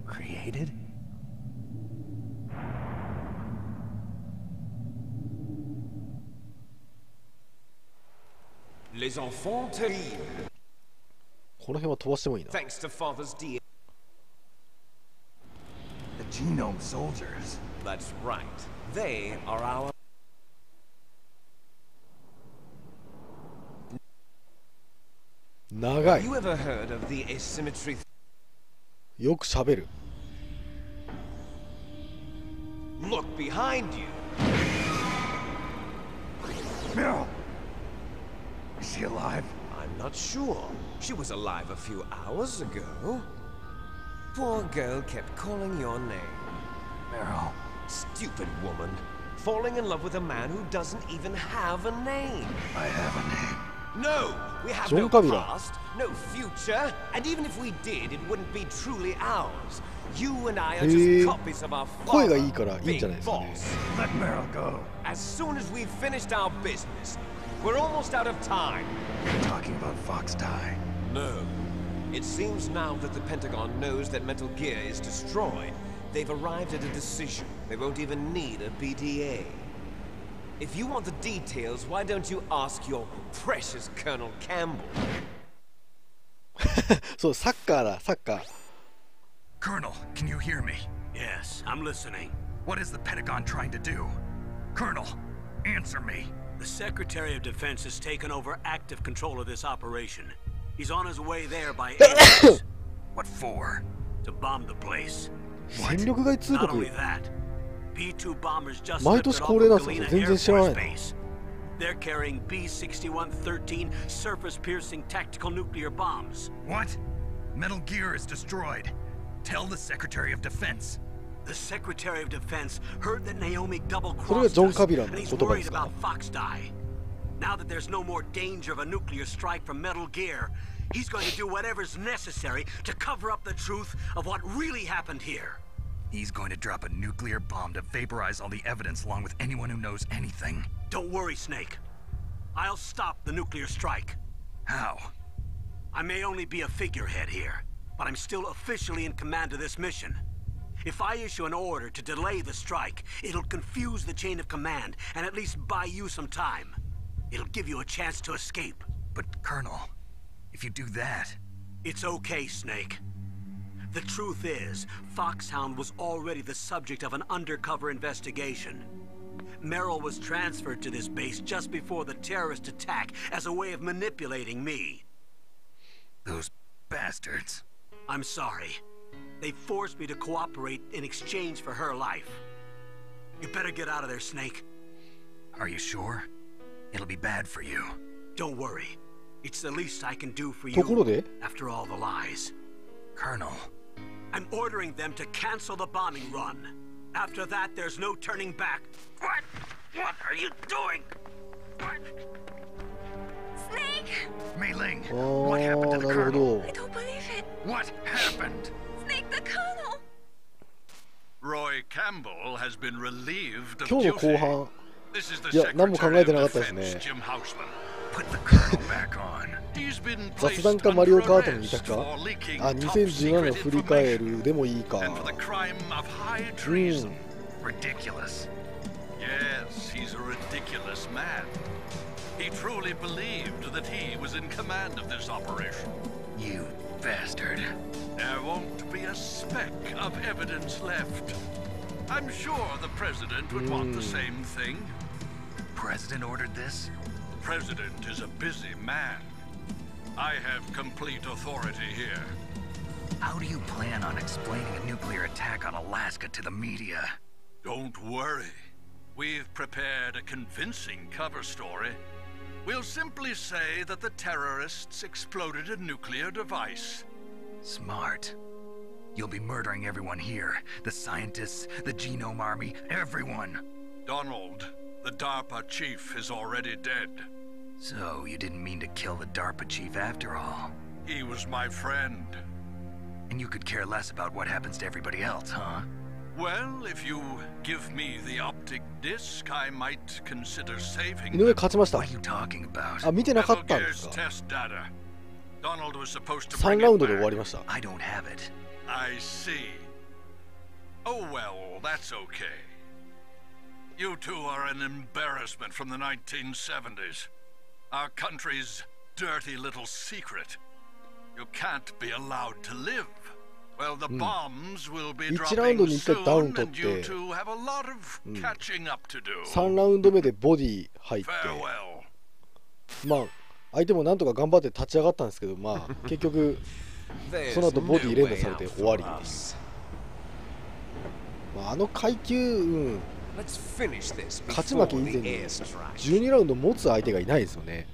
Created? Les enfants terribles. この辺は飛ばしてもいいな。 Thanks to Father's dear. The genome soldiers. That's right. They are our. 長い。 You ever heard of the asymmetry? よく喋る。 Look behind you. Meryl! Is she alive? I'm not sure. She was alive a few hours ago. Poor girl kept calling your name. Meryl. Stupid woman. Falling in love with a man who doesn't even have a name. I have a name. No! We have John no Kabila. past, no future, and even if we did, it wouldn't be truly ours. You and I are just copies of our 声が father, いいからいいんじゃない Big ですかね。 Boss. Let Meryl go. As soon as we've finished our business, we're almost out of time. You're talking about Fox Die. No. It seems now that the Pentagon knows that Metal Gear is destroyed, they've arrived at a decision. They won't even need a BDA. If you want the details, why don't you ask your precious Colonel Campbell? そうサッカーだサッカー。 Colonel, can you hear me? Yes, I'm listening. What is the Pentagon trying to do? Colonel, answer me. The Secretary of Defense has taken over active control of this operation. He's on his way there by airways. What for? To bomb the place. 戦力外通 Not 告 only that, B-2 bombers just 毎 lifted 年 off 恒例なん of ですよ。 Galena 全 Air 然知らない Force の。 Base. They're carrying B-6113 surface-piercing tactical nuclear bombs. What? Metal Gear is destroyed. Tell the Secretary of Defense. The Secretary of Defense heard that Naomi それが double-crossed ジョン・ us, カビラの and 言 he's 葉で worried すか about Fox Die. Now that there's no more danger of a nuclear strike from Metal Gear, he's going to do whatever's necessary to cover up the truth of what really happened here. He's going to drop a nuclear bomb to vaporize all the evidence along with anyone who knows anything. Don't worry, Snake. I'll stop the nuclear strike. How? I may only be a figurehead here, but I'm still officially in command of this mission. If I issue an order to delay the strike, it'll confuse the chain of command and at least buy you some time. It'll give you a chance to escape. But, Colonel, if you do that... It's okay, Snake. The truth is, Foxhound was already the subject of an undercover investigation. Merrill was transferred to this base just before the terrorist attack as a way of manipulating me. Those bastards. I'm sorry. They forced me to cooperate in exchange for her life. You better get out of there, Snake. Are you sure? It'll be bad for you. Don't worry. It's the least I can do for ところ you で after all the lies. Colonel. I'm ordering them to cancel the bombing run. After that, there's no turning back. What? What are you doing? What? Snake! Mei Ling, あ what happened to ー the なるほ Colonel? ど I don't believe it. What happened? Snake, the Colonel! Roy Campbell has been relieved of 今日の後 duty. 半 This is the いや何も考えて Secretary なか of ったですね Defense, Jim Houseman. 雑談かマリオカートの2択か。あ、2017の振り返るでもいいか。Ridiculous. Yes, he's a ridiculous man. He truly believed that he was in command of this operation. You bastard. There won't be a speck of evidence left. I'm sure the president would want the same thing. President ordered this? President is a busy man. I have complete authority here. How do you plan on explaining a nuclear attack on Alaska to the media? Don't worry. We've prepared a convincing cover story. We'll simply say that the terrorists exploded a nuclear device. Smart. You'll be murdering everyone here. The scientists, the genome army, everyone. Donald, the DARPA chief is already dead. So you didn't mean to kill the DARPA chief after all? He was my friend. And you could care less about what happens to everybody else, huh? Well, if you give me the optic disc, I might consider saving 井上勝ちました。 What are you talking about? あ、見てなかったんです Metal か。 Gear's test data. Donald was supposed to 3 bring ラウン it ドで終わ back. りました。 I don't have it. I see. Oh well, that's okay. You two are an embarrassment from the 1970s. Our country's dirty little secret. You can't be allowed to live. Well, the bombs will be 1ラウンド dropping に1回ダウン soon, 取っ and you て、 two have a lot of catching up to do. 3ラウンド目でボディ入って、 Farewell. まあ相手もなんとか頑張って立ち上がったんですけど、まあ結局その後ボディ連打されて終わり。まあ、あの階級、勝ち負け以前に12ラウンド持つ相手がいないですよね。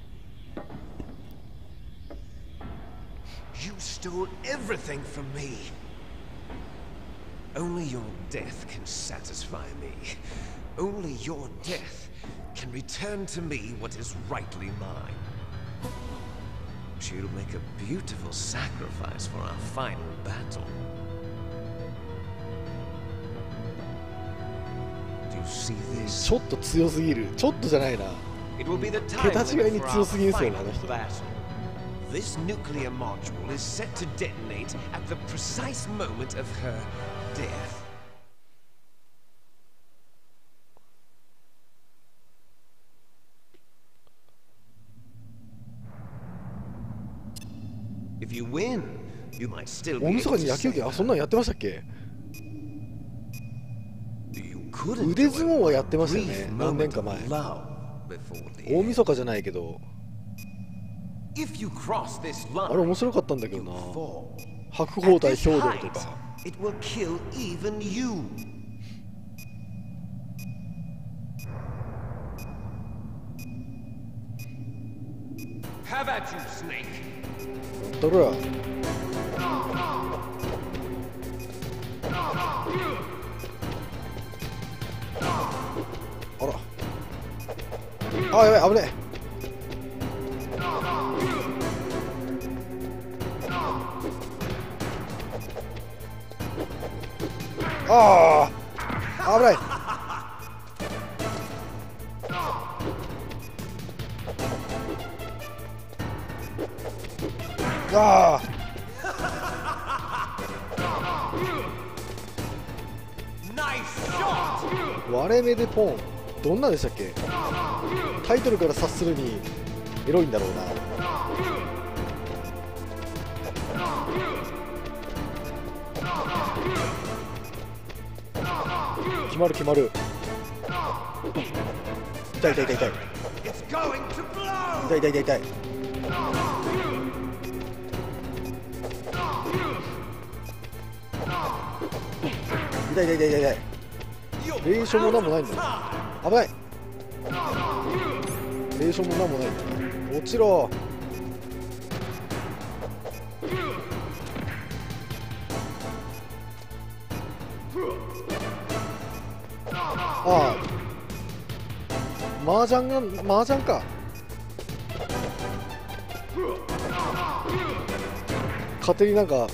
You stole everything from me. Only your death can satisfy me. Only your death can return to me what is rightly mine. She'll make a beautiful sacrifice for our final battle. Do you see this? ちょっと強すぎる。ちょっとじゃないな。 It will be the 桁 time 違いに limit for 強 our すぎですよね、あ final の人。 battle. This nuclear module is set to detonate at the precise moment of her death. If you win, you might still 大 be 晦 able 日に to 野球 save 機、あ、 her. そんなんやってましたっけ。 You couldn't 腕 do 相 it 撲は for や a ってましたよ brief ね。何年 moment か of 前。 love before the 大 end. 晦日じゃないけど、 If you cross this あれ line, 面白かったんだけどな。 fall. 白鵬 At 対 this 兵道 height, とか。 it will kill even you. Have at you, Snake. だから。あら。あ、やばい、危ねえ。ああ、危ない。ああ。割れ目でポン。どんなでしたっけ。タイトルから察するにエロいんだろうな。決まる決まる。痛い痛い痛い痛い。痛い痛い痛い痛い。痛い痛い痛い痛い痛い。霊障もなんもないんだよ。危ない。霊障もなんもないんだよ。落ちろ。ああ、麻雀か。勝手になんか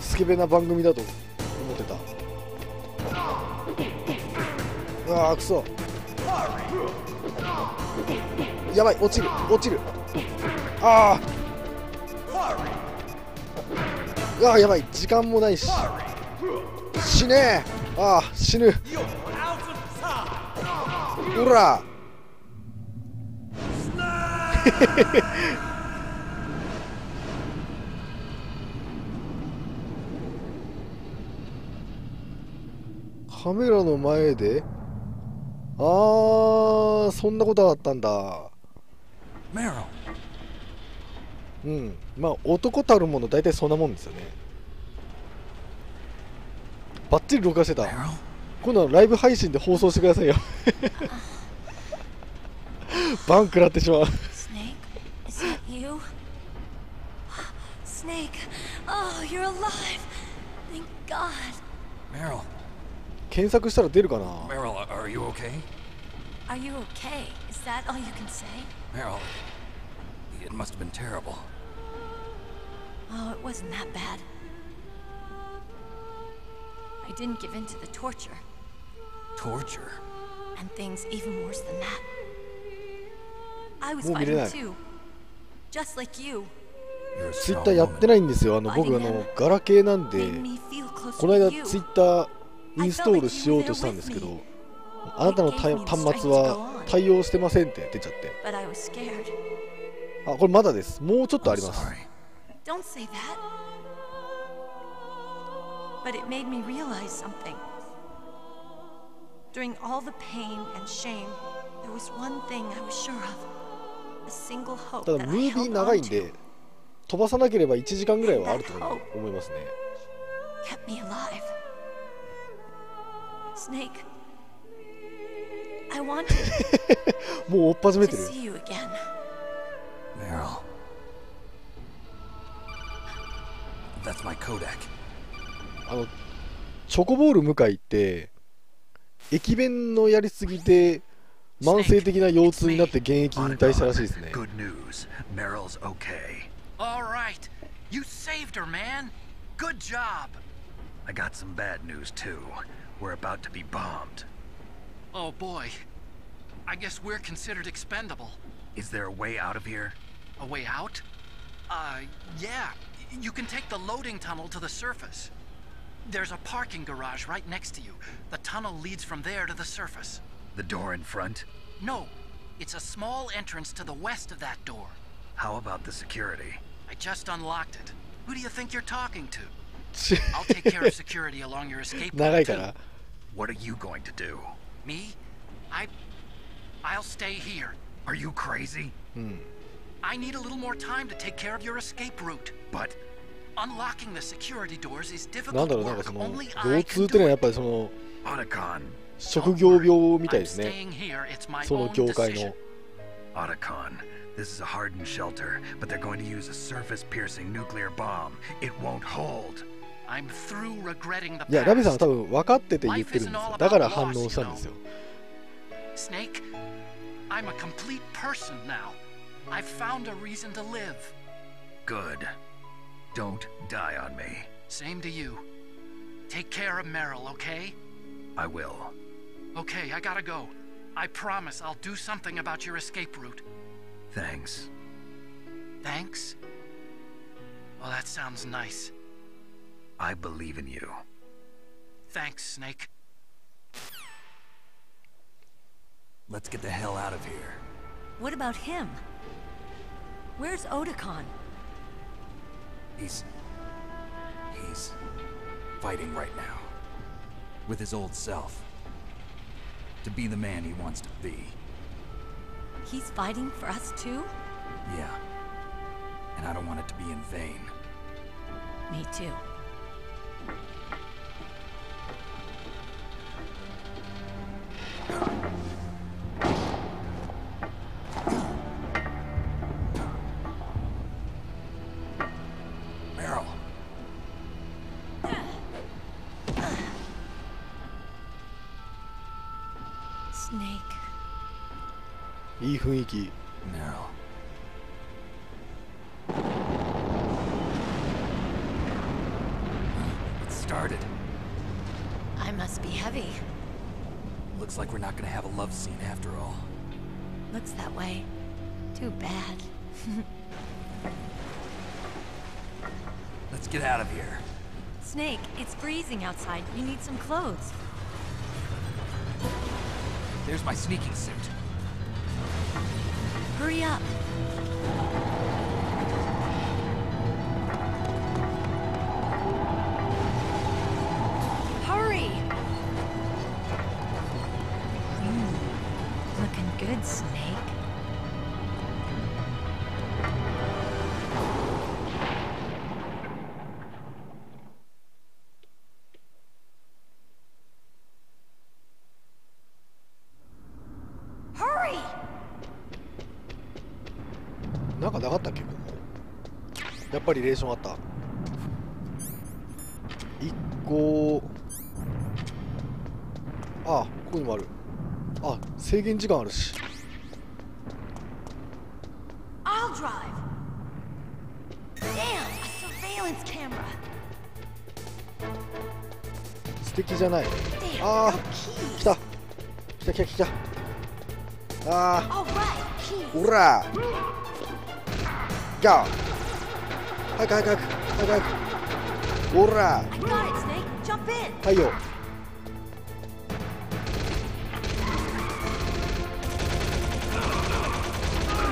スケベな番組だと思ってた。うわー、くそ。やばい、落ちる落ちる。ああ、やばい、時間もないし、死ねえ。ああ、死ぬ。ほらカメラの前で、あー、そんなことがあったんだ。うん、まあ男たるもの大体そんなもんですよね。バッチリ録画してた。今度はライブ配信で放送してくださいよ。バン食らってしまう。検索したら出るかな。Meryl, are you okay? Are you okay? Is that all you can say? Meryl, it must have been terrible. Oh, it wasn't that bad. I didn't give in to the torture. Torture? And things even worse than that. I was fighting too. Just like you. ツイッターやってないんですよ。僕ガラケーなんで、この間ツイッターインストールしようとしたんですけど、あなたの端末は対応してませんって出ちゃって。あ、これまだです。もうちょっとあります。Don't say that. But it made me realize something. During all the pain and shame, there was one thing I was sure of. A single hope ただムービー長いんで飛ばさなければ1時間ぐらいはあると思いますね。Kept me alive. Snake, I wanted もう追っ始めて to る。 see you again. Meryl. That's my Kodak. チョコボール向井って駅弁のやりすぎで慢性的な腰痛になって現役引退したらしいですね。 Good news. Meryl's okay. All right. You saved her, man. Good job. I got some bad news too. We're about to be bombed. Oh boy. I guess we're considered expendable. Is there a way out of here? A way out? Yeah. You can take the loading tunnel to the surface. There's a parking garage right next to you. The tunnel leads from there to the surface. The door in front? No. It's a small entrance to the west of that door. How about the security? I just unlocked it. Who do you think you're talking to? I'll take care of security along your escape route too. What are you going to do? Me? I'll stay here. Are you crazy? I need a little more time to take care of your escape route. But unlocking the security doors is なん difficult だろう、なんか work. その Only 腰 I 痛っ can てのは do やっ it. ぱりその Otacon. 職業病みたい I'm ですね。 staying here. It's my その own 業界 decision. の。 Otacon. This is a hardened shelter, but they're going to use a surface-piercing nuclear bomb. It won't hold. I'm through regretting the いや、ラビさんは past. 多分分かってて言ってるんですよ。だから反応したんですよ。 Snake, I'm a complete person now. I've found a reason to live. Good. Don't die on me. Same to you. Take care of Meryl, okay? I will. Okay, I gotta go. I promise I'll do something about your escape route. Thanks. Thanks? Well, that sounds nice. I believe in you. Thanks, Snake. Let's get the hell out of here. What about him? Where's Otacon? He's fighting right now. With his old self. To be the man he wants to be. He's fighting for us too? Yeah. And I don't want it to be in vain. Me too. Meryl. Snake. いい雰囲気。 Meryl. It started. I must be heavy. Looks like we're not gonna have a love scene after all. Looks that way. Too bad. Let's get out of here. Snake, it's freezing outside. You need some clothes. There's my sneaking suit. Hurry up. Hurry! Looking good, Snake. Hurry! なんかなかったっけ、ここ。やっぱりレーションあった。1個。あ、ここにもある。あ、制限時間あるし。I'll drive. Damn, a surveillance camera. 素敵じゃない。 Damn, あ no ー、 keys. 来た。来た来た来た。あ All right, keys. ー、おら。ギャー。早く早く早く早く早く。おら。 I got it, Snake. Jump in. はいよ。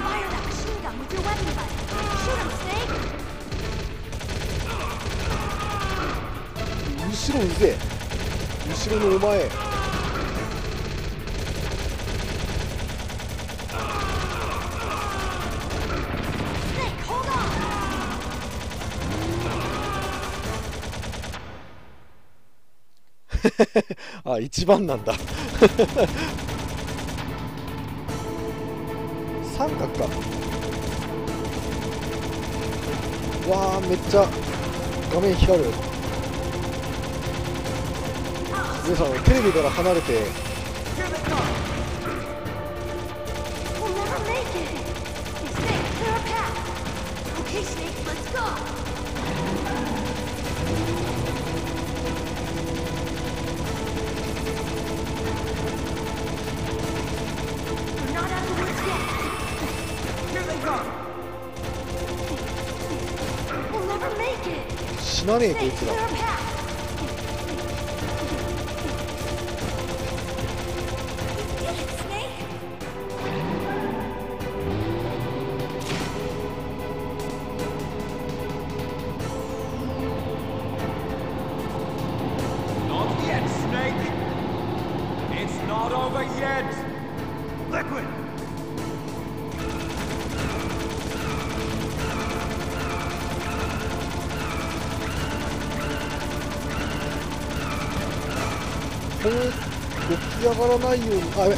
Fire that machine gun with your weapon button. Shoot him, Snake. 後ろうぜえ。後ろのお前。Snake, hold on. あ、一番なんだ。三角か。わあ、めっちゃ画面光る。皆さん、テレビから離れて。 We'll never make it. Hey, Snake, clear a path. Okay, Snake, let's go. We're not out of the woods yet. Here they come. We'll never make it. 死なねえこい Snake, つら。 clear a path. You did it, Snake. Not yet, Snake! It's not over yet! Liquid! この起き上がらないように。あ、やべ。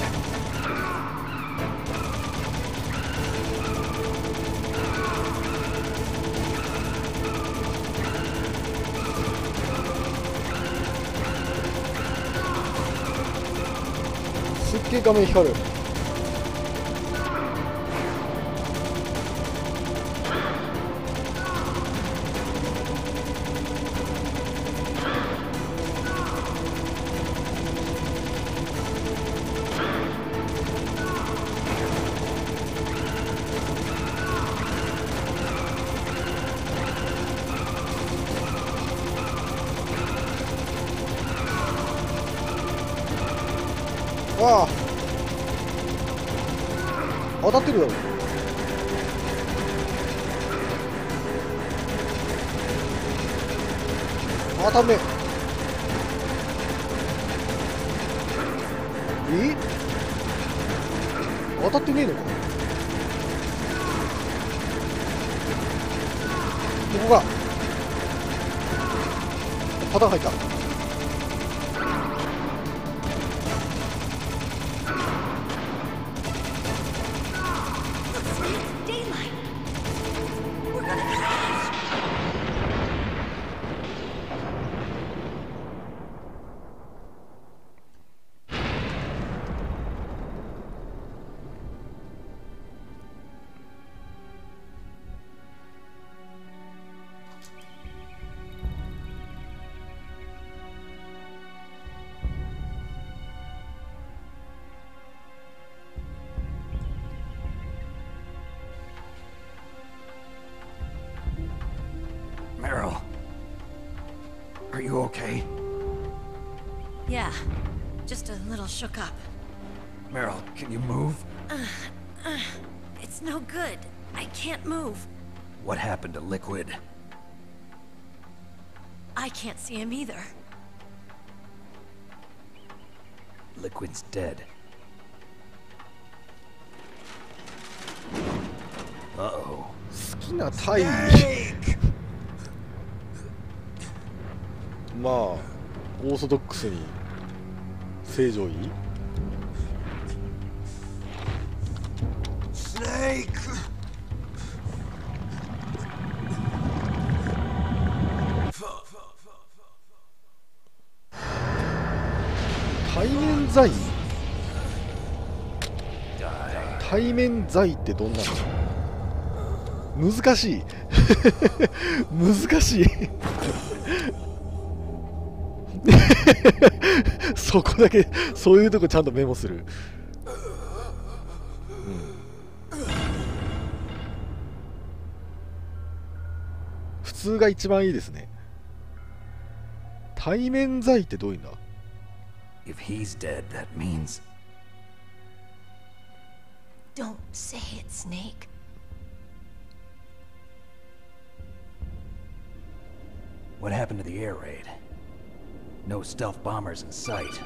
すっげえ画面光る。ああ、当たってるだろ。当たんねえ。当たってねえのか。ここがパターン入った。Daylight. We're gonna crash. あ okay? Yeah, just a little shook up. Meryl, can you move? It's no good. I can't move. What happened to Liquid? I can't see him either. Liquid's dead. Uh-oh. 好きなタイまあオーソドックスに正常位 Snake! 対面罪対面罪ってどんなの難しい難しいそこだけそういうとこちゃんとメモする、普通が一番いいですね。対面罪ってどういうんだ。 If he's dead, that means... Don't say it, Snake. What happened to the air raid? No stealth bombers in sight.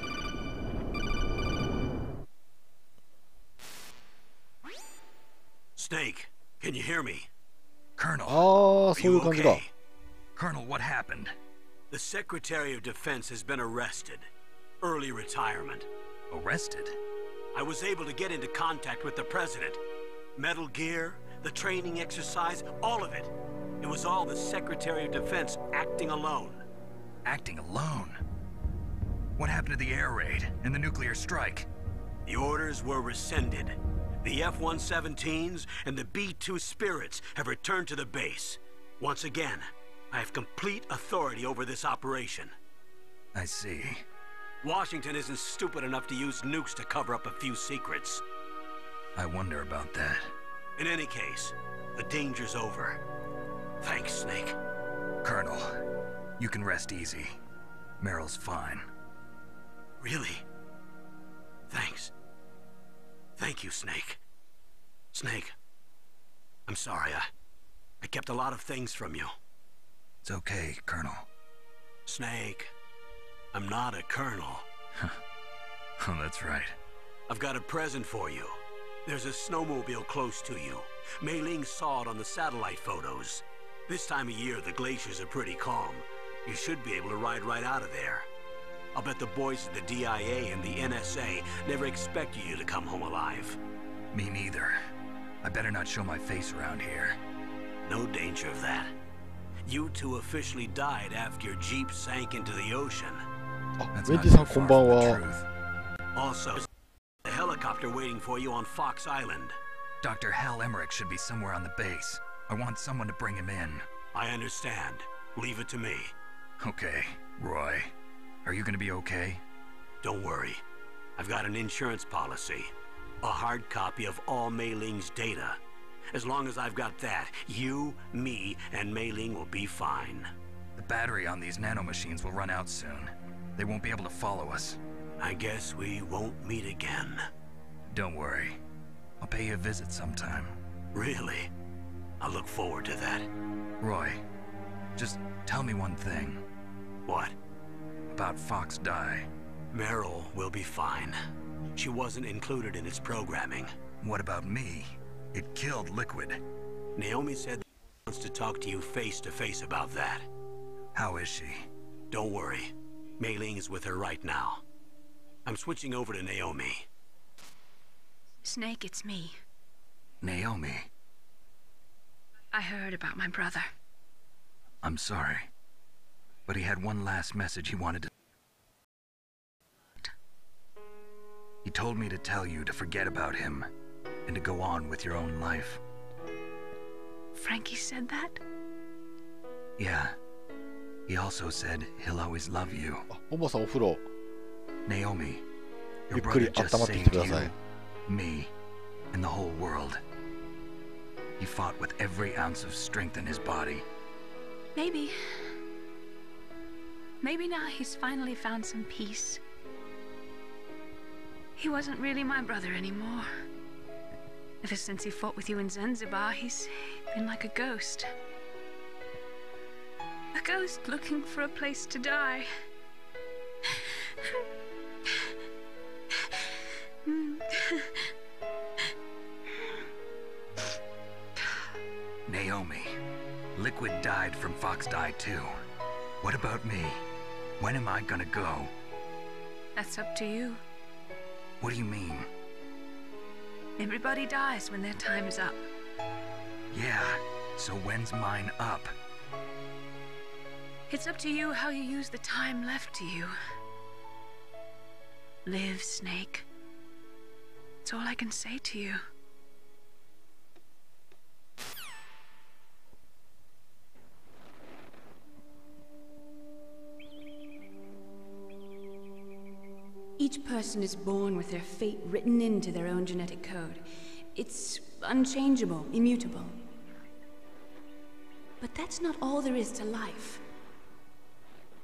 Snake, can you hear me? Colonel. ああ、そういう感じだ。 Colonel, what happened? The Secretary of Defense has been arrested. Early retirement. Arrested? I was able to get into contact with the President. Metal Gear, the training exercise, all of it. It was all the Secretary of Defense acting alone. Acting alone? What happened to the air raid and the nuclear strike? The orders were rescinded. The F-117s and the B-2 Spirits have returned to the base. Once again, I have complete authority over this operation. I see. Washington isn't stupid enough to use nukes to cover up a few secrets. I wonder about that. In any case, the danger's over. Thanks, Snake. Colonel, you can rest easy. Meryl's fine. Really? Thanks. Thank you, Snake. Snake, I'm sorry. I kept a lot of things from you. It's okay, Colonel. Snake, I'm not a colonel. Oh, that's right. I've got a present for you. There's a snowmobile close to you. Mei Ling saw it on the satellite photos. This time of year, the glaciers are pretty calm. You should be able to ride right out of there. I'll bet the boys at the DIA and the NSA never expected you to come home alive. Me neither. I better not show my face around here. No danger of that. You two officially died after your Jeep sank into the ocean. あ、メンディさんこんばんは。 Also, a helicopter waiting for you on Fox Island. Dr. Hal Emmerich should be somewhere on the base. I want someone to bring him in. I understand. Leave it to me. Okay, Roy. Are you gonna be okay? Don't worry. I've got an insurance policy. A hard copy of all Mei Ling's data. As long as I've got that, you, me, and Mei Ling will be fine. The battery on these nanomachines will run out soon. They won't be able to follow us. I guess we won't meet again. Don't worry. I'll pay you a visit sometime. Really? I look forward to that. Roy, just tell me one thing. What? About Fox Die. Meryl will be fine. She wasn't included in its programming. What about me? It killed Liquid. Naomi said that she wants to talk to you face to face about that. How is she? Don't worry. Mei Ling is with her right now. I'm switching over to Naomi. Snake, it's me. Naomi. I heard about my brother. I'm sorry. But he had one last message he wanted to... He told me to tell you to forget about him and to go on with your own life. Frankie said that? Yeah. He also said he'll always love you. ボンバーさんお風呂 Naomi, ゆ your っくり brother just 温まってきて saved くだ you, さい me, and the whole world. He fought with every ounce of strength in his body. Maybe. Maybe now he's finally found some peace. He wasn't really my brother anymore. Ever since he fought with you in Zanzibar, he's been like a ghost. A ghost looking for a place to die. Naomi, Liquid died from Fox died too. What about me? When am I gonna go? That's up to you. What do you mean? Everybody dies when their time is up. Yeah, so when's mine up? It's up to you how you use the time left to you. Live, Snake. That's all I can say to you. Each person is born with their fate written into their own genetic code. It's unchangeable, immutable. But that's not all there is to life.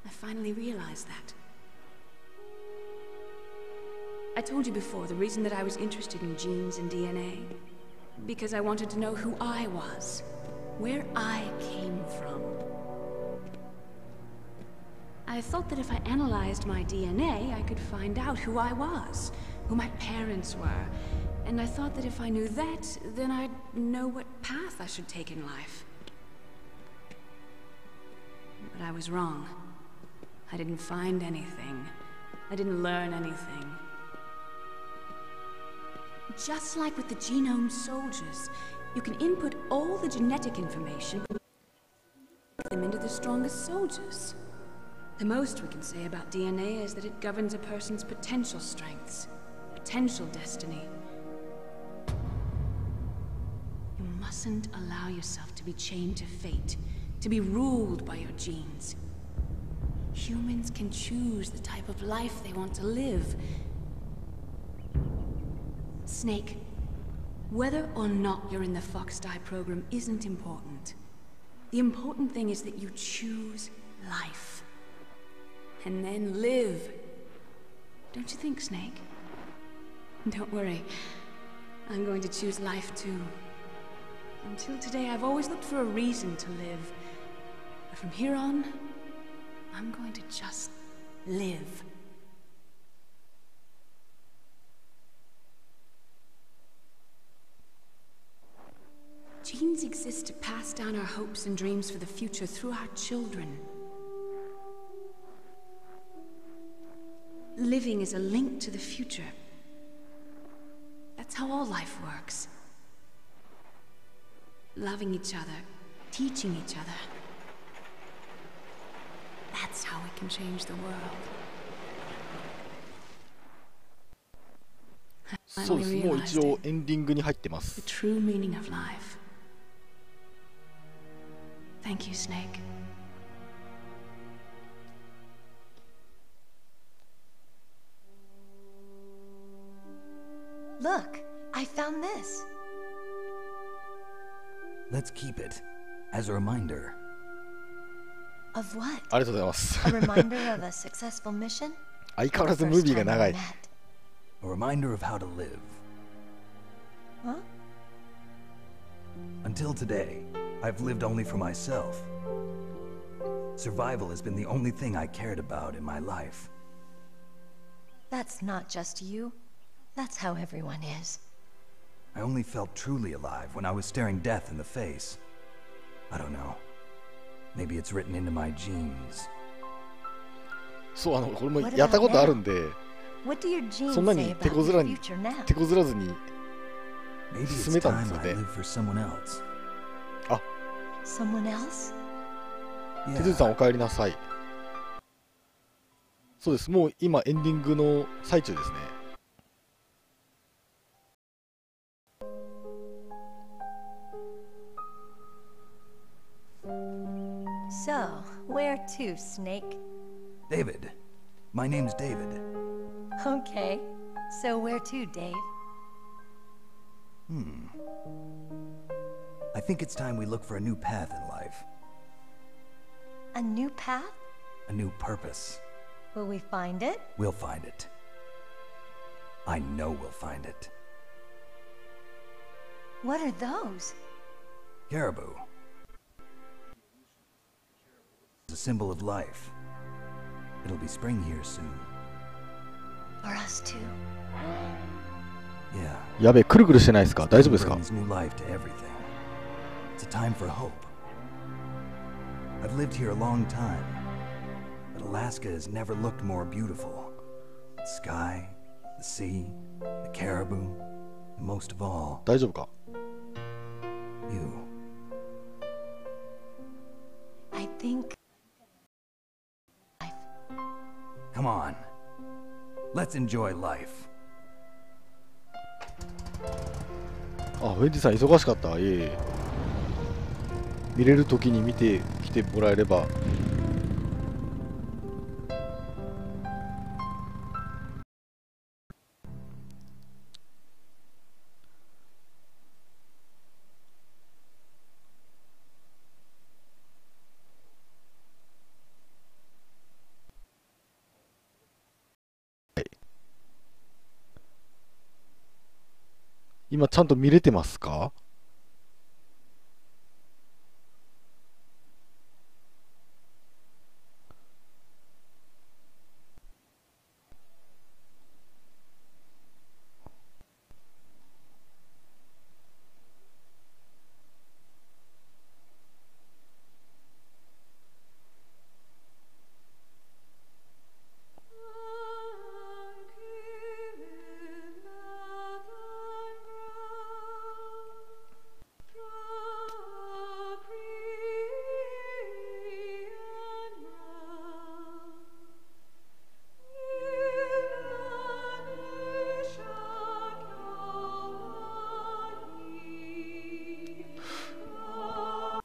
I finally realized that. I told you before the reason that I was interested in genes and DNA. Because I wanted to know who I was, where I came from. I thought that if I analyzed my DNA, I could find out who I was, who my parents were. And I thought that if I knew that, then I'd know what path I should take in life. But I was wrong. I didn't find anything. I didn't learn anything. Just like with the genome soldiers, you can input all the genetic information and put them into the strongest soldiers. The most we can say about DNA is that it governs a person's potential strengths, potential destiny. You mustn't allow yourself to be chained to fate, to be ruled by your genes. Humans can choose the type of life they want to live. Snake, whether or not you're in the Fox Die program isn't important. The important thing is that you choose life. And then live. Don't you think, Snake? Don't worry. I'm going to choose life too. Until today, I've always looked for a reason to live. But from here on, I'm going to just live. Genes exist to pass down our hopes and dreams for the future through our children. Living is a link to the future. That's how all life works. Loving each other, teaching each other. That's how we can change the world. そうです。もう一応エンディングに入ってます。 The true meaning of life. Thank you, Snake. Look, I found this. Let's keep it as a reminder. Of what? ありがとうございます。 A reminder of a successful mission? 相変わらずムービーが長い。 A reminder of how to live. Huh? Until today, I've lived only for myself. Survival has been the only thing I cared about in my life. That's not just you. That's how everyone is. I only felt truly alive when I was staring death in the face. I don't know. Maybe it's written into my genes. そう、これもやったことあるんで、 What do your genes そんな say に about 手こずら your に future now? 手こずらずに Maybe 進 it's めたん time ですよ I ね。 live for someone else. あ、 Someone else? 手塚さんお帰りなさい。そうです。もう今エンディングの最中ですね。 So, where to, Snake? David. My name's David. Okay. So where to, Dave? I think it's time we look for a new path in life. A new path? a new purpose. Will we find it? We'll find it. I know we'll find it. What are those? Caribou. It's a symbol of life. It'll be spring here soon. For us too. Yeah. やべえ、くるくるしてないですか？大丈夫ですか？ Brings new life to everything. It's a time for hope. I've lived here a long time, but Alaska has never looked more beautiful. The sky, the sea, the caribou, and most of all, 大丈夫か？ you. I think... Come on. Let's enjoy life. あ、ウェンディさん忙しかった。いえいえ。見れるときに見てきてもらえれば。今ちゃんと見れてますか？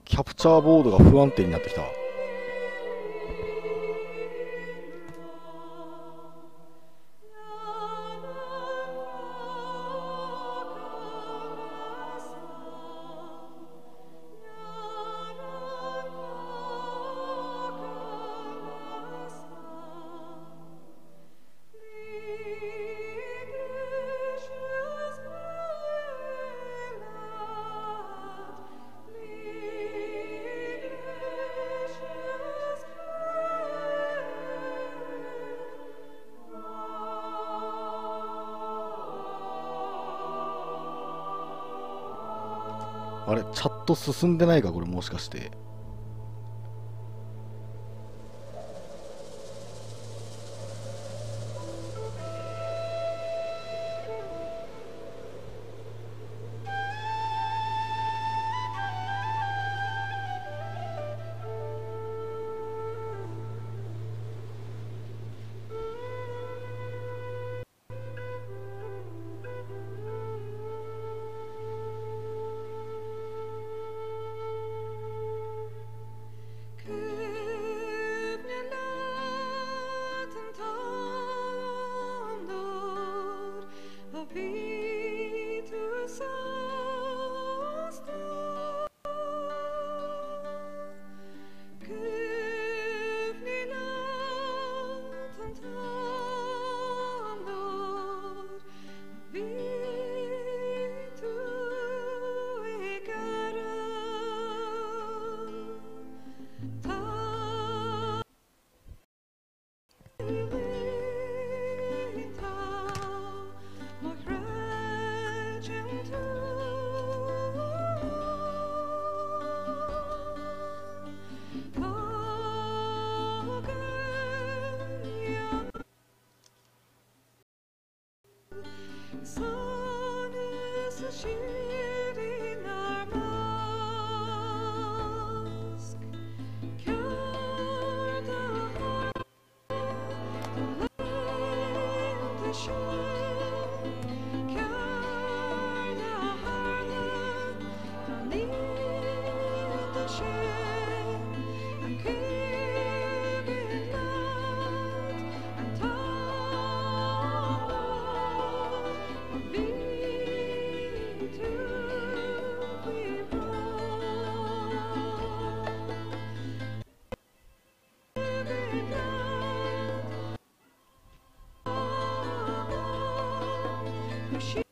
キャプチャーボードが不安定になってきた。あれ、チャット進んでないかこれ、もしかして。To She